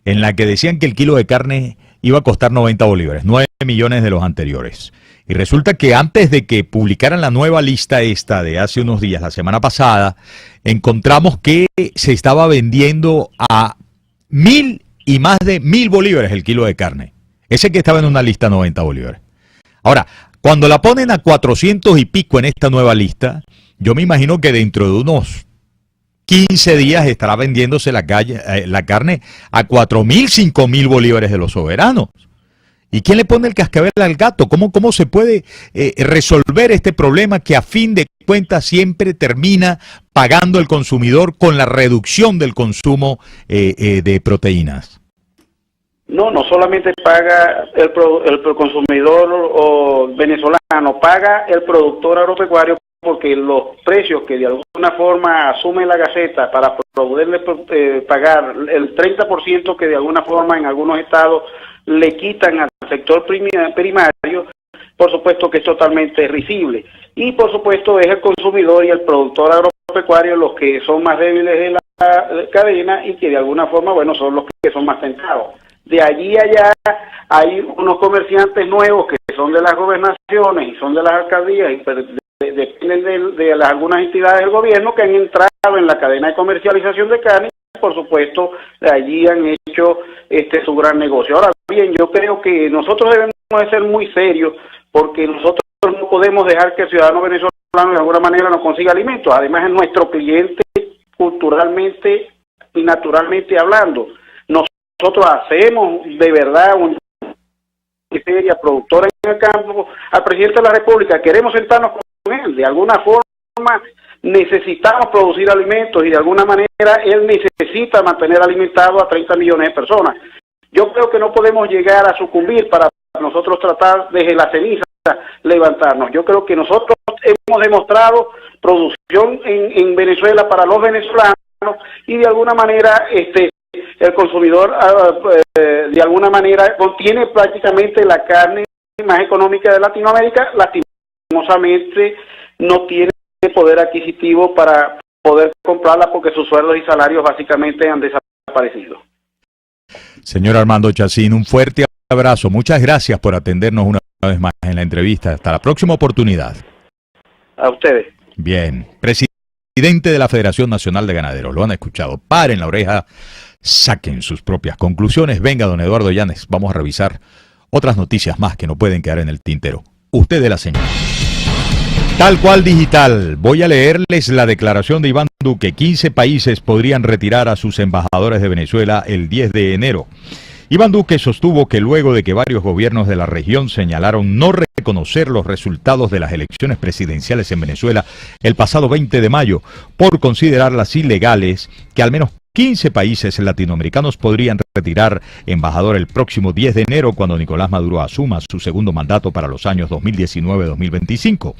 Speaker 2: en la que decían que el kilo de carne iba a costar 90 bolívares, 9 millones de los anteriores. Y resulta que antes de que publicaran la nueva lista esta de hace unos días, la semana pasada, encontramos que se estaba vendiendo a 1.000 y más de 1.000 bolívares el kilo de carne. Ese que estaba en una lista 90 bolívares. Ahora, cuando la ponen a 400 y pico en esta nueva lista, yo me imagino que dentro de unos 15 días estará vendiéndose la carne a 4.000, 5.000 bolívares de los soberanos. ¿Y quién le pone el cascabel al gato? ¿Cómo se puede resolver este problema que a fin de cuentas siempre termina pagando el consumidor con la reducción del consumo de proteínas?
Speaker 8: No solamente paga el consumidor venezolano, paga el productor agropecuario, porque los precios que de alguna forma asume la Gaceta para poderle pagar el 30% que de alguna forma en algunos estados le quitan al sector primario, por supuesto que es totalmente risible. Y por supuesto es el consumidor y el productor agropecuario los que son más débiles de la cadena y que de alguna forma, bueno, son los que son más tentados. De allí allá hay unos comerciantes nuevos que son de las gobernaciones y son de las alcaldías y dependen de algunas entidades del gobierno que han entrado en la cadena de comercialización de carne. Por supuesto, de allí han hecho su gran negocio. Ahora bien, yo creo que nosotros debemos de ser muy serios porque nosotros no podemos dejar que el ciudadano venezolano de alguna manera no consiga alimentos. Además, es nuestro cliente culturalmente y naturalmente hablando. Nosotros hacemos de verdad una seria productora en el campo. Al presidente de la República queremos sentarnos con él. De alguna forma necesitamos producir alimentos y de alguna manera él necesita mantener alimentado a 30 millones de personas. Yo creo que no podemos llegar a sucumbir para nosotros tratar desde la ceniza levantarnos. Yo creo que nosotros hemos demostrado producción en Venezuela para los venezolanos y de alguna manera el consumidor de alguna manera contiene prácticamente la carne más económica de Latinoamérica. Lastimosamente no tiene poder adquisitivo para poder comprarla porque sus sueldos y salarios básicamente han desaparecido.
Speaker 2: Señor Armando Chacín, un fuerte abrazo. Muchas gracias por atendernos una vez más en la entrevista. Hasta la próxima oportunidad.
Speaker 8: A ustedes.
Speaker 2: Bien. Presidente. presidente de la Federación Nacional de Ganaderos. Lo han escuchado. Paren la oreja, saquen sus propias conclusiones. Venga, don Eduardo Llanes, vamos a revisar otras noticias más que no pueden quedar en el tintero. Usted de la señal. Tal cual digital. Voy a leerles la declaración de Iván Duque. 15 países podrían retirar a sus embajadores de Venezuela el 10 de enero. Iván Duque sostuvo que luego de que varios gobiernos de la región señalaron no reconocer los resultados de las elecciones presidenciales en Venezuela el pasado 20 de mayo por considerarlas ilegales, que al menos 15 países latinoamericanos podrían retirar embajador el próximo 10 de enero cuando Nicolás Maduro asuma su segundo mandato para los años 2019-2025.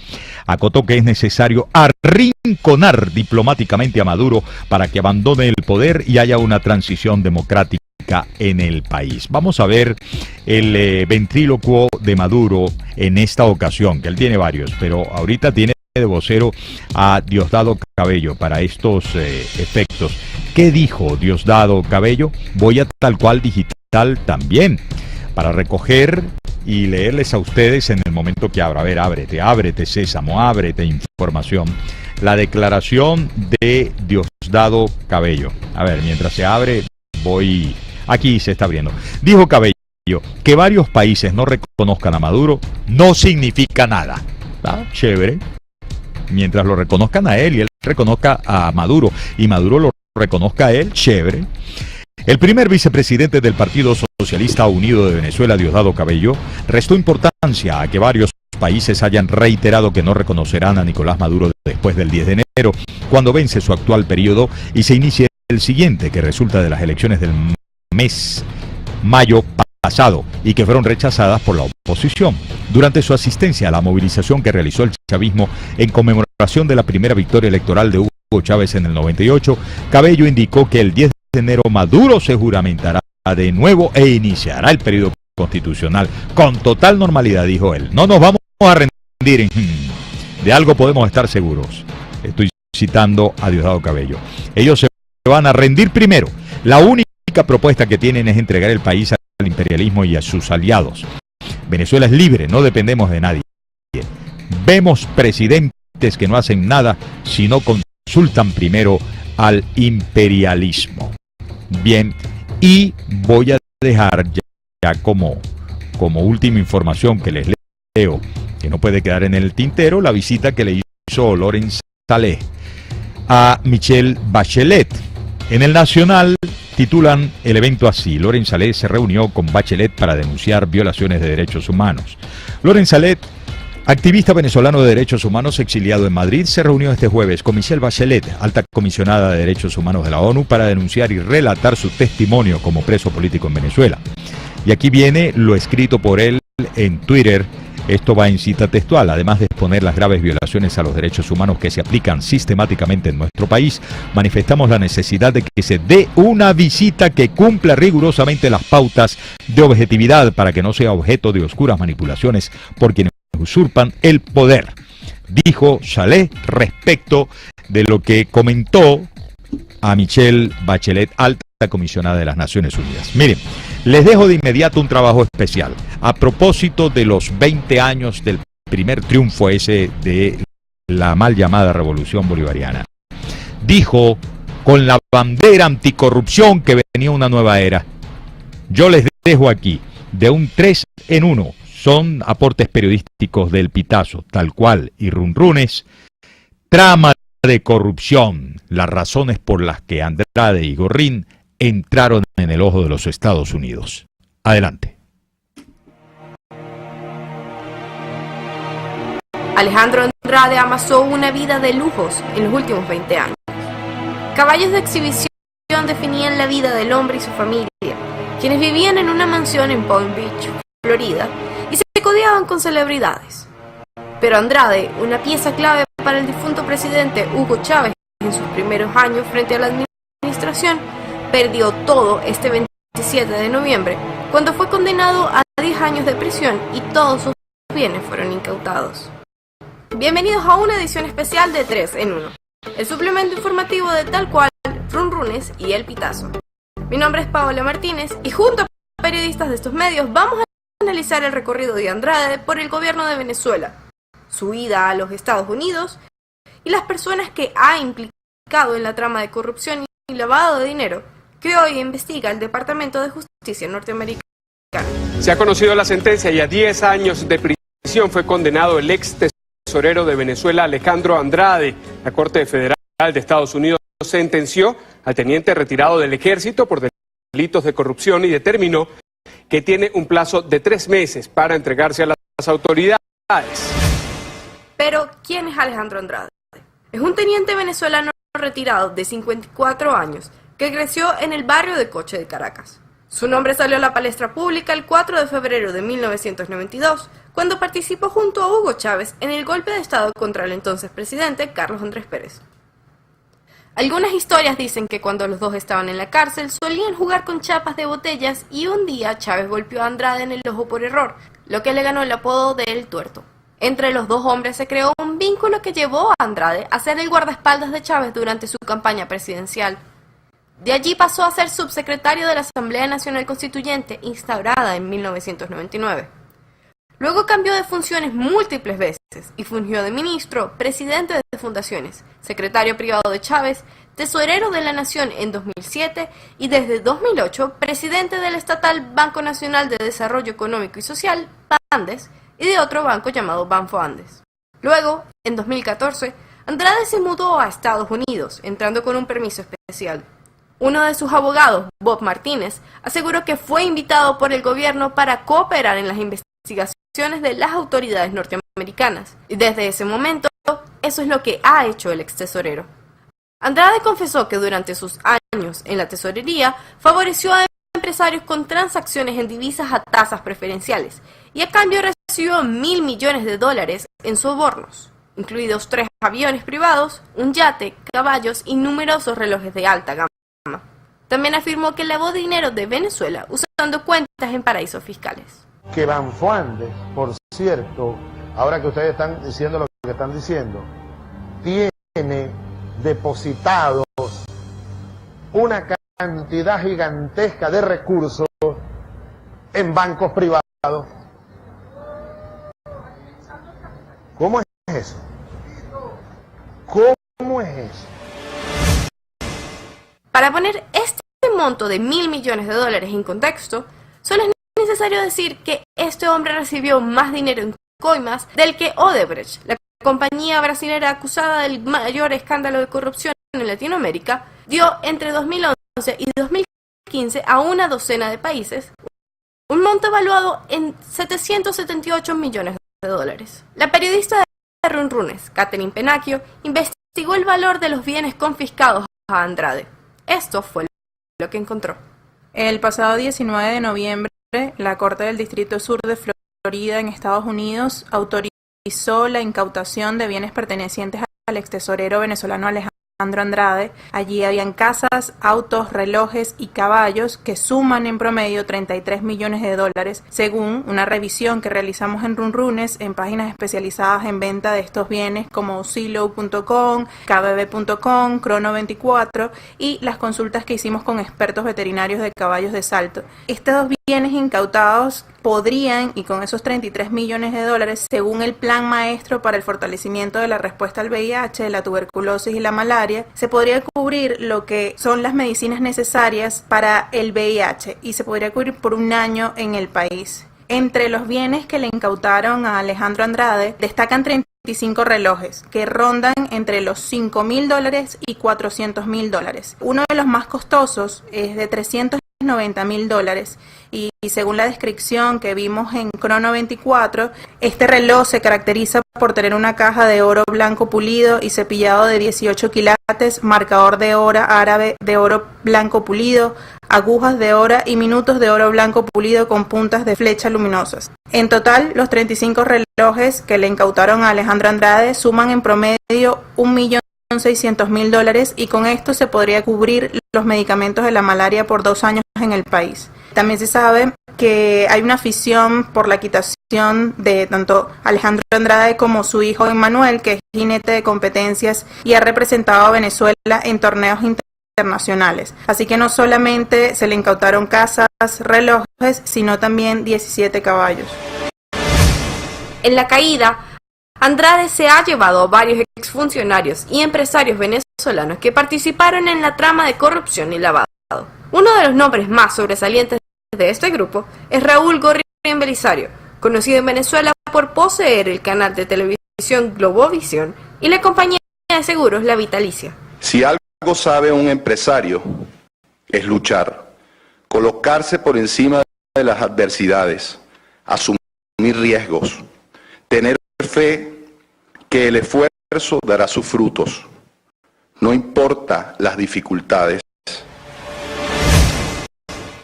Speaker 2: Acotó que es necesario arrinconar diplomáticamente a Maduro para que abandone el poder y haya una transición democrática en el país. Vamos a ver el ventrílocuo de Maduro en esta ocasión, que él tiene varios, pero ahorita tiene de vocero a Diosdado Cabello para estos efectos. ¿Qué dijo Diosdado Cabello? Voy a tal cual digital también para recoger y leerles a ustedes en el momento que abra. A ver, ábrete Sésamo, ábrete información. La declaración de Diosdado Cabello. A ver, mientras se abre, voy... Aquí se está abriendo. Dijo Cabello que varios países no reconozcan a Maduro no significa nada. ¿Está? Chévere. Mientras lo reconozcan a él y él reconozca a Maduro y Maduro lo reconozca a él, chévere. El primer vicepresidente del Partido Socialista Unido de Venezuela, Diosdado Cabello, restó importancia a que varios países hayan reiterado que no reconocerán a Nicolás Maduro después del 10 de enero, cuando vence su actual periodo y se inicie el siguiente, que resulta de las elecciones del mes mayo pasado y que fueron rechazadas por la oposición. Durante su asistencia a la movilización que realizó el chavismo en conmemoración de la primera victoria electoral de Hugo Chávez en el 98, Cabello indicó que el 10 de enero Maduro se juramentará de nuevo e iniciará el periodo constitucional con total normalidad, dijo él. No nos vamos a rendir, de algo podemos estar seguros. Estoy citando a Diosdado Cabello. Ellos se van a rendir primero. La única propuesta que tienen es entregar el país al imperialismo y a sus aliados. Venezuela es libre, no dependemos de nadie. Vemos presidentes que no hacen nada si no consultan primero al imperialismo. Bien, y voy a dejar ya como última información que les leo, que no puede quedar en el tintero, la visita que le hizo Laurent Saleh a Michelle Bachelet. En el Nacional titulan el evento así: Laurent Saleh se reunió con Bachelet para denunciar violaciones de derechos humanos. Laurent Saleh, activista venezolano de derechos humanos exiliado en Madrid, se reunió este jueves con Michelle Bachelet, alta comisionada de derechos humanos de la ONU, para denunciar y relatar su testimonio como preso político en Venezuela. Y aquí viene lo escrito por él en Twitter. Esto va en cita textual. Además de exponer las graves violaciones a los derechos humanos que se aplican sistemáticamente en nuestro país, manifestamos la necesidad de que se dé una visita que cumpla rigurosamente las pautas de objetividad para que no sea objeto de oscuras manipulaciones por quienes usurpan el poder, dijo Saleh respecto de lo que comentó a Michelle Bachelet, alta comisionada de las Naciones Unidas. Miren, les dejo de inmediato un trabajo especial a propósito de los 20 años del primer triunfo ese de la mal llamada Revolución Bolivariana. Dijo, con la bandera anticorrupción, que venía una nueva era. Yo les dejo aquí de un 3 en 1. Son aportes periodísticos del Pitazo, tal cual, y runrunes. Trama de corrupción, las razones por las que Andrade y Gorrín entraron en el ojo de los Estados Unidos. Adelante.
Speaker 9: Alejandro Andrade amasó una vida de lujos en los últimos 20 años. Caballos de exhibición definían la vida del hombre y su familia, quienes vivían en una mansión en Palm Beach, Florida, y se codeaban con celebridades. Pero Andrade, una pieza clave para el difunto presidente Hugo Chávez en sus primeros años frente a la administración, perdió todo este 27 de noviembre, cuando fue condenado a 10 años de prisión y todos sus bienes fueron incautados. Bienvenidos a una edición especial de 3 en 1, el suplemento informativo de Tal Cual, Runrunes y El Pitazo. Mi nombre es Paola Martínez y junto a periodistas de estos medios vamos a analizar el recorrido de Andrade por el gobierno de Venezuela, su ida a los Estados Unidos y las personas que ha implicado en la trama de corrupción y lavado de dinero que hoy investiga el Departamento de Justicia norteamericano.
Speaker 10: Se ha conocido la sentencia y a 10 años de prisión fue condenado el ex tesorero de Venezuela, Alejandro Andrade. La Corte Federal de Estados Unidos sentenció al teniente retirado del ejército por delitos de corrupción y determinó que tiene un plazo de 3 meses para entregarse a las autoridades.
Speaker 9: Pero, ¿quién es Alejandro Andrade? Es un teniente venezolano retirado de 54 años que creció en el barrio de Coche de Caracas. Su nombre salió a la palestra pública el 4 de febrero de 1992, cuando participó junto a Hugo Chávez en el golpe de Estado contra el entonces presidente Carlos Andrés Pérez. Algunas historias dicen que cuando los dos estaban en la cárcel solían jugar con chapas de botellas y un día Chávez golpeó a Andrade en el ojo por error, lo que le ganó el apodo de El Tuerto. Entre los dos hombres se creó un vínculo que llevó a Andrade a ser el guardaespaldas de Chávez durante su campaña presidencial. De allí pasó a ser subsecretario de la Asamblea Nacional Constituyente, instaurada en 1999. Luego cambió de funciones múltiples veces y fungió de ministro, presidente de fundaciones, secretario privado de Chávez, tesorero de la Nación en 2007 y desde 2008 presidente del estatal Banco Nacional de Desarrollo Económico y Social, BANDES, y de otro banco llamado Banco Andes. Luego, en 2014, Andrade se mudó a Estados Unidos, entrando con un permiso especial. Uno de sus abogados, Bob Martínez, aseguró que fue invitado por el gobierno para cooperar en las investigaciones de las autoridades norteamericanas. Y desde ese momento, eso es lo que ha hecho el ex tesorero. Andrade confesó que durante sus años en la tesorería favoreció a empresarios con transacciones en divisas a tasas preferenciales y a cambio recibió $1.000 millones en sobornos, incluidos 3 aviones privados, un yate, caballos y numerosos relojes de alta gama. También afirmó que lavó dinero de Venezuela usando cuentas en paraísos fiscales.
Speaker 11: Que Banco Andes, por cierto, ahora que ustedes están diciendo lo que están diciendo, tiene depositados una cantidad gigantesca de recursos en bancos privados. ¿Cómo es eso? ¿Cómo es eso?
Speaker 9: Para poner este monto de $1.000 millones en contexto, solo es necesario decir que este hombre recibió más dinero en coimas del que Odebrecht, la compañía brasilera acusada del mayor escándalo de corrupción en Latinoamérica, dio entre 2011 y 2015 a una docena de países, un monto evaluado en $778 millones. La periodista de Runrunes, Catherine Penacchio, investigó el valor de los bienes confiscados a Andrade. Esto fue lo que encontró.
Speaker 12: El pasado 19 de noviembre, la Corte del Distrito Sur de Florida, en Estados Unidos, autorizó la incautación de bienes pertenecientes al extesorero venezolano Alejandro Andrade. Allí habían casas, autos, relojes y caballos que suman en promedio $33 millones, según una revisión que realizamos en Runrunes en páginas especializadas en venta de estos bienes como Zillow.com, KBB.com, Crono24 y las consultas que hicimos con expertos veterinarios de caballos de salto. Estos bienes incautados podrían, y con esos $33 millones, según el Plan Maestro para el Fortalecimiento de la Respuesta al VIH, la tuberculosis y la malaria, se podría cubrir lo que son las medicinas necesarias para el VIH y se podría cubrir por un año en el país. Entre los bienes que le incautaron a Alejandro Andrade destacan 35 relojes que rondan entre los $5.000 y $400.000. Uno de los más costosos es de $390.000 y según la descripción que vimos en Crono24, este reloj se caracteriza por tener una caja de oro blanco pulido y cepillado de 18 quilates, marcador de hora árabe de oro blanco pulido, agujas de hora y minutos de oro blanco pulido con puntas de flecha luminosas. En total, los 35 relojes que le incautaron a Alejandro Andrade suman en promedio $1.600.000 y con esto se podría cubrir los medicamentos de la malaria por 2 años en el país. También se sabe que hay una afición por la equitación de tanto Alejandro Andrade como su hijo Emmanuel, que es jinete de competencias y ha representado a Venezuela en torneos internacionales. Así que no solamente se le incautaron casas, relojes, sino también 17 caballos.
Speaker 9: En la caída, Andrade se ha llevado a varios exfuncionarios y empresarios venezolanos que participaron en la trama de corrupción y lavado. Uno de los nombres más sobresalientes de este grupo es Raúl Gorrín Belisario, conocido en Venezuela por poseer el canal de televisión Globovisión y la compañía de seguros La Vitalicia.
Speaker 13: Si algo sabe un empresario es luchar, colocarse por encima de las adversidades, asumir riesgos, tener fe que el esfuerzo dará sus frutos, no importa las dificultades.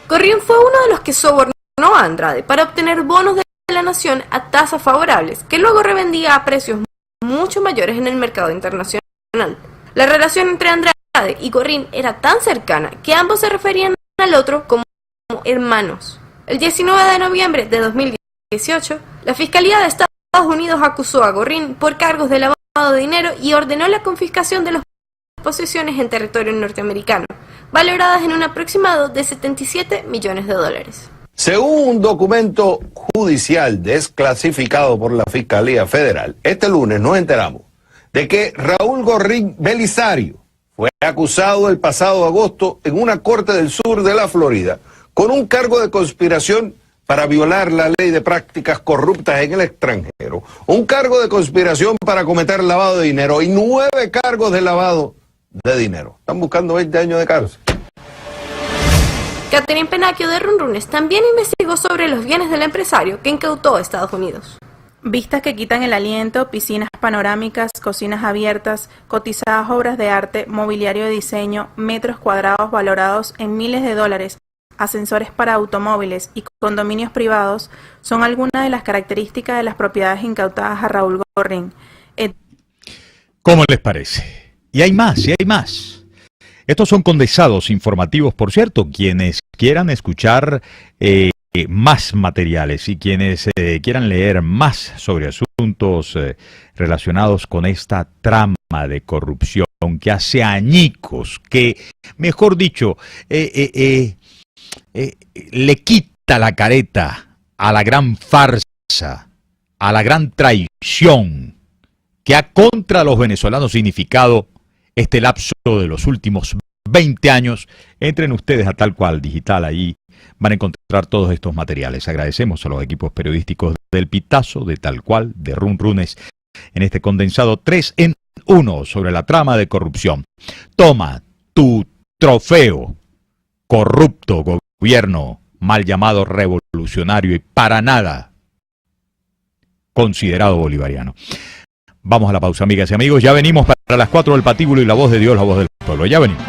Speaker 9: Gorrín fue uno de los que sobornó a Andrade para obtener bonos de la nación a tasas favorables, que luego revendía a precios mucho mayores en el mercado internacional. La relación entre Andrade y Gorrín era tan cercana que ambos se referían al otro como hermanos. El 19 de noviembre de 2018, la Fiscalía de Estados Unidos acusó a Gorrín por cargos de lavado de dinero y ordenó la confiscación de las posesiones en territorio norteamericano, valoradas en un aproximado de 77 millones de dólares.
Speaker 14: Según un documento judicial desclasificado por la Fiscalía Federal, este lunes nos enteramos de que Raúl Gorrín Belisario fue acusado el pasado agosto en una corte del sur de la Florida con un cargo de conspiración para violar la ley de prácticas corruptas en el extranjero, un cargo de conspiración para cometer lavado de dinero y 9 cargos de lavado de dinero. Están buscando 20 años de cárcel.
Speaker 9: Catherine Penacchio de Runrunes también investigó sobre los bienes del empresario que incautó a Estados Unidos.
Speaker 12: Vistas que quitan el aliento, piscinas panorámicas, cocinas abiertas, cotizadas obras de arte, mobiliario de diseño, metros cuadrados valorados en miles de dólares, ascensores para automóviles y condominios privados son algunas de las características de las propiedades incautadas a Raúl Gorrín.
Speaker 2: ¿Cómo les parece? Y hay más, y hay más. Estos son condensados informativos, por cierto. Quienes quieran escuchar más materiales y quienes quieran leer más sobre asuntos relacionados con esta trama de corrupción que hace añicos, que, mejor dicho, le quita la careta a la gran farsa, a la gran traición que ha contra los venezolanos significado este lapso de los últimos 20 años. Entren ustedes a Tal Cual Digital, ahí van a encontrar todos estos materiales. Agradecemos a los equipos periodísticos del Pitazo, de Tal Cual, de Runrunes, en este condensado 3 en 1 sobre la trama de corrupción. Toma tu trofeo, corrupto gobierno, mal llamado revolucionario y para nada considerado bolivariano. Vamos a la pausa, amigas y amigos. Ya venimos para las 4 del Patíbulo y la voz de Dios, la voz del pueblo. Ya venimos.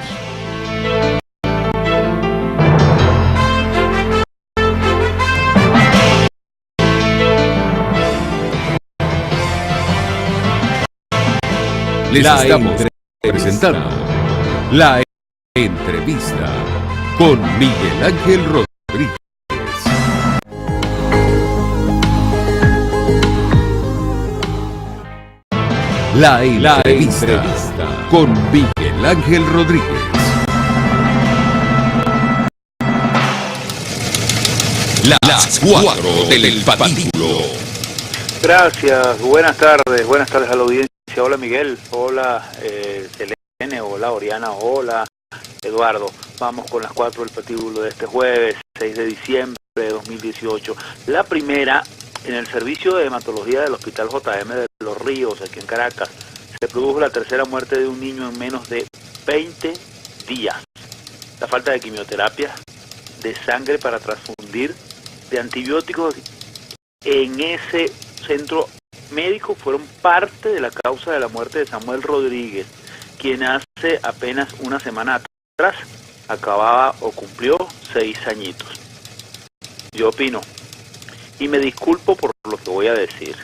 Speaker 1: Les estamos presentando la entrevista con Miguel Ángel Rodríguez. La entrevista con Miguel Ángel Rodríguez. Las 4 del Patíbulo.
Speaker 15: Gracias, buenas tardes a la audiencia. Hola Miguel, hola Selene, hola Oriana, hola Eduardo. Vamos con las 4 del Patíbulo de este jueves, 6 de diciembre de 2018. La primera, en el servicio de hematología del Hospital JM de Los Ríos, aquí en Caracas, se produjo la tercera muerte de un niño en menos de 20 días. La falta de quimioterapia, de sangre para transfundir, de antibióticos en ese centro médico fueron parte de la causa de la muerte de Samuel Rodríguez, quien hace apenas una semana atrás acababa o cumplió 6 añitos. Yo opino, y me disculpo por lo que voy a decir,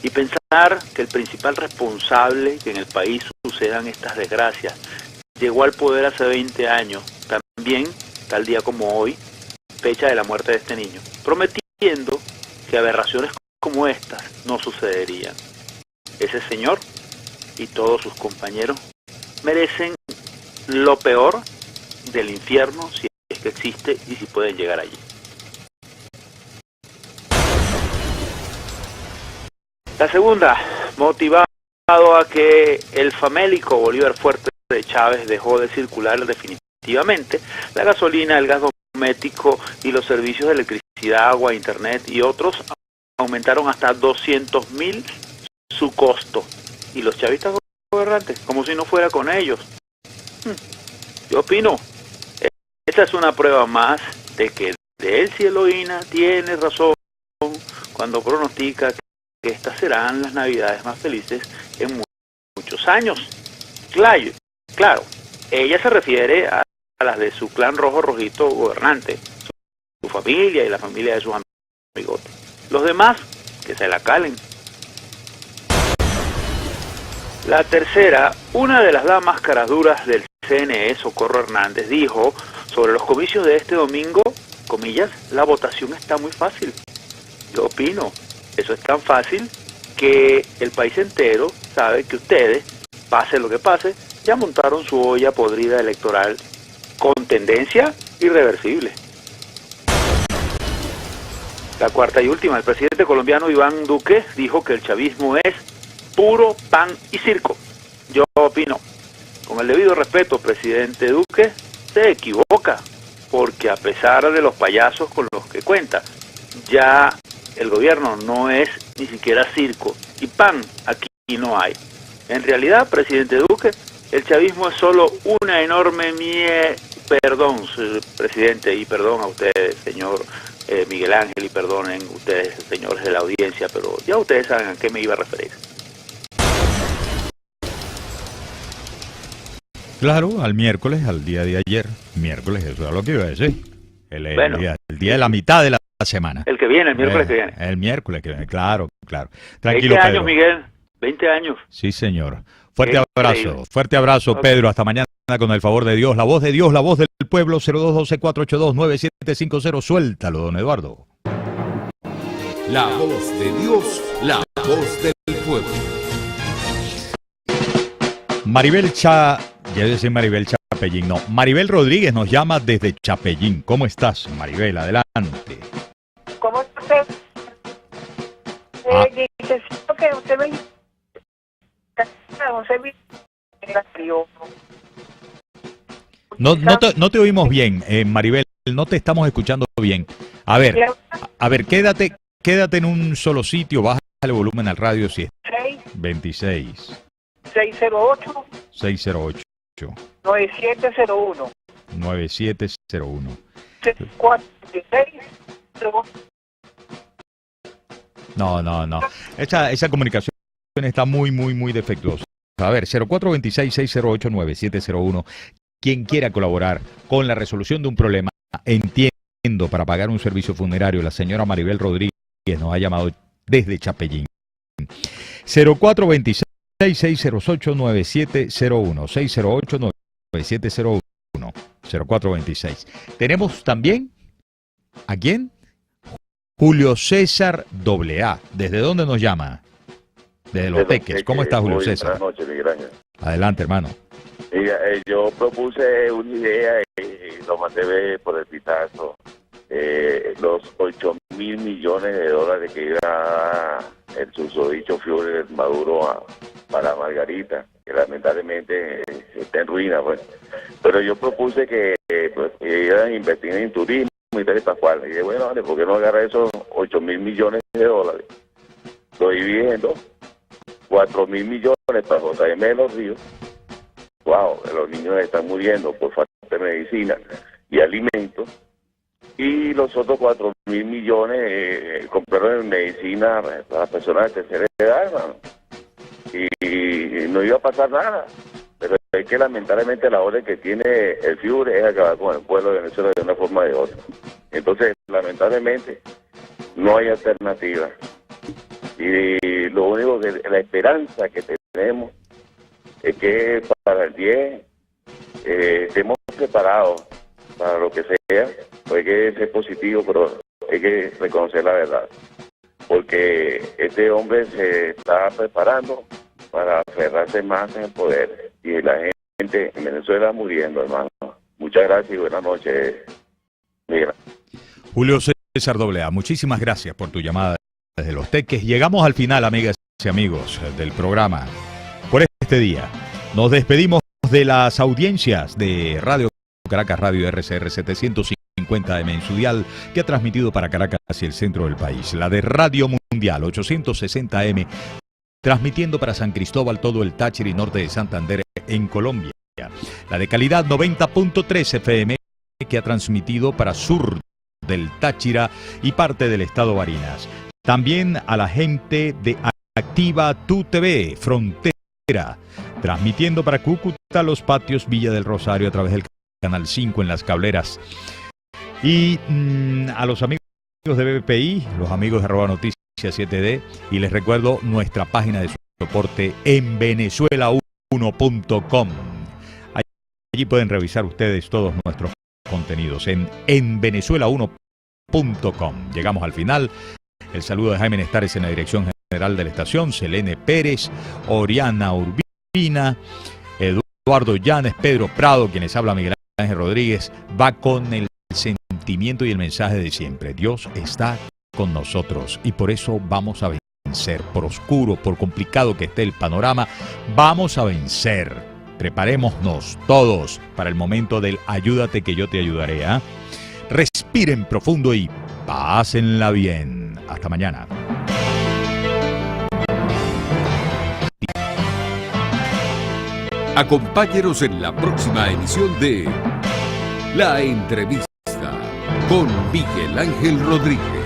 Speaker 15: y pensar que el principal responsable que en el país sucedan estas desgracias llegó al poder hace 20 años, también tal día como hoy, fecha de la muerte de este niño, prometiendo que aberraciones como estas no sucederían. Ese señor y todos sus compañeros merecen lo peor del infierno, si es que existe y si pueden llegar allí. La segunda, motivado a que el famélico Bolívar Fuerte de Chávez dejó de circular definitivamente, la gasolina, el gas doméstico y los servicios de electricidad, agua, internet y otros aumentaron hasta 200.000 su costo. Y los chavistas gobernantes, como si no fuera con ellos. Yo opino, esta es una prueba más de que Delcy Eloína tiene razón cuando pronostica que estas serán las navidades más felices en muchos años. Claro, ella se refiere a las de su clan rojo rojito gobernante, su familia y la familia de sus amigos. Los demás, que se la calen. La tercera, una de las damas caraduras del CNE, Socorro Hernández, dijo sobre los comicios de este domingo, comillas, la votación está muy fácil. Yo opino, eso es tan fácil que el país entero sabe que ustedes, pase lo que pase, ya montaron su olla podrida electoral con tendencia irreversible. La cuarta y última, el presidente colombiano Iván Duque dijo que el chavismo es puro pan y circo. Yo opino, con el debido respeto, presidente Duque se equivoca, porque a pesar de los payasos con los que cuenta, ya el gobierno no es ni siquiera circo, y pan aquí no hay. En realidad, presidente Duque, el chavismo es solo una enorme perdón, presidente, y perdón a ustedes, señor Miguel Ángel, y perdonen ustedes, señores de la audiencia, pero ya ustedes saben a qué me iba a referir.
Speaker 2: Claro, al miércoles, al día de ayer. Miércoles, eso es lo que iba a decir. El día de la mitad de la semana.
Speaker 15: El que viene, el miércoles que viene.
Speaker 2: El miércoles que viene, claro. Tranquilo,
Speaker 15: 20 años,
Speaker 2: Pedro.
Speaker 15: Miguel, 20 años.
Speaker 2: Sí, señor. Fuerte
Speaker 15: Increíble.
Speaker 2: abrazo,
Speaker 15: Ok.
Speaker 2: Pedro. Hasta mañana con el favor de Dios. La voz de Dios, la voz del pueblo, 0212-482-9750. Suéltalo, don Eduardo.
Speaker 1: La voz de Dios, la voz del pueblo.
Speaker 2: Maribel Chapellín, no. Maribel Rodríguez nos llama desde Chapellín. ¿Cómo estás, Maribel? Adelante.
Speaker 16: ¿Cómo está usted? Necesito que usted me...
Speaker 2: No te oímos bien, Maribel. No te estamos escuchando bien. A ver, quédate en un solo sitio. Baja el volumen al radio si es 26
Speaker 16: 608
Speaker 2: 608
Speaker 16: 9701
Speaker 2: 9701.
Speaker 16: 416.
Speaker 2: No. Esa comunicación está muy defectuosa. A ver, 0426-608-9701. Quien quiera colaborar con la resolución de un problema, entiendo, para pagar un servicio funerario, la señora Maribel Rodríguez nos ha llamado desde Chapellín. 0426-608-9701. 608-9701. 0426. Tenemos también, ¿a quién? Julio César AA. ¿Desde dónde nos llama? Desde Los Teques. ¿Cómo está, Julio César?
Speaker 17: Buenas noches, Miguel Ángel.
Speaker 2: Adelante, hermano.
Speaker 17: Mira, yo propuse una idea y lo mandé ver por el pitazo. Los 8.000 millones de dólares que iba a el susodicho Fiore Maduro para Margarita, que lamentablemente está en ruina, pues. Pero yo propuse que iban a invertir en turismo y tal y pascual. Y dije, bueno, vale, ¿por qué no agarra esos 8.000 millones de dólares? Lo dividen en dos. 4.000 millones para JM de los Ríos. Wow, los niños están muriendo por falta de medicina y alimentos. Y los otros 4.000 millones compraron en medicina para las personas de tercera edad, hermano. Y no iba a pasar nada. Pero es que lamentablemente la orden que tiene el FIURE es acabar con el pueblo de Venezuela de una forma o de otra. Entonces, lamentablemente, no hay alternativa. Y lo único que la esperanza que tenemos es que para el 10 estemos preparados para lo que sea. Hay que ser positivo, pero hay que reconocer la verdad. Porque este hombre se está preparando para aferrarse más en el poder. Y la gente en Venezuela muriendo, hermano. Muchas gracias y buenas noches. Mira.
Speaker 2: Julio César AA, muchísimas gracias por tu llamada desde Los Teques. Llegamos al final, amigas y amigos del programa por este día. Nos despedimos de las audiencias de Radio Caracas, Radio RCR 750 de Mensudial, que ha transmitido para Caracas y el centro del país. La de Radio Mundial 860M, transmitiendo para San Cristóbal, todo el Táchira y norte de Santander en Colombia. La de calidad 90.3 FM, que ha transmitido para sur del Táchira y parte del estado Barinas. También a la gente de Activa Tu TV Frontera, transmitiendo para Cúcuta, Los Patios, Villa del Rosario a través del Canal 5 en Las Cableras. Y a los amigos de BPI, los amigos de @Noticias 7D, y les recuerdo nuestra página de soporte en venezuela1.com. Allí pueden revisar ustedes todos nuestros contenidos en venezuela1.com. Llegamos al final. El saludo de Jaime Nestares en la dirección general de la estación, Selene Pérez, Oriana Urbina, Eduardo Llanes, Pedro Prado, quienes habla Miguel Ángel Rodríguez, va con el sentimiento y el mensaje de siempre. Dios está con nosotros y por eso vamos a vencer. Por oscuro, por complicado que esté el panorama, vamos a vencer. Preparémonos todos para el momento del ayúdate que yo te ayudaré. Respiren profundo y pásenla bien. Hasta mañana.
Speaker 1: Acompáñenos en la próxima emisión de La Entrevista con Miguel Ángel Rodríguez.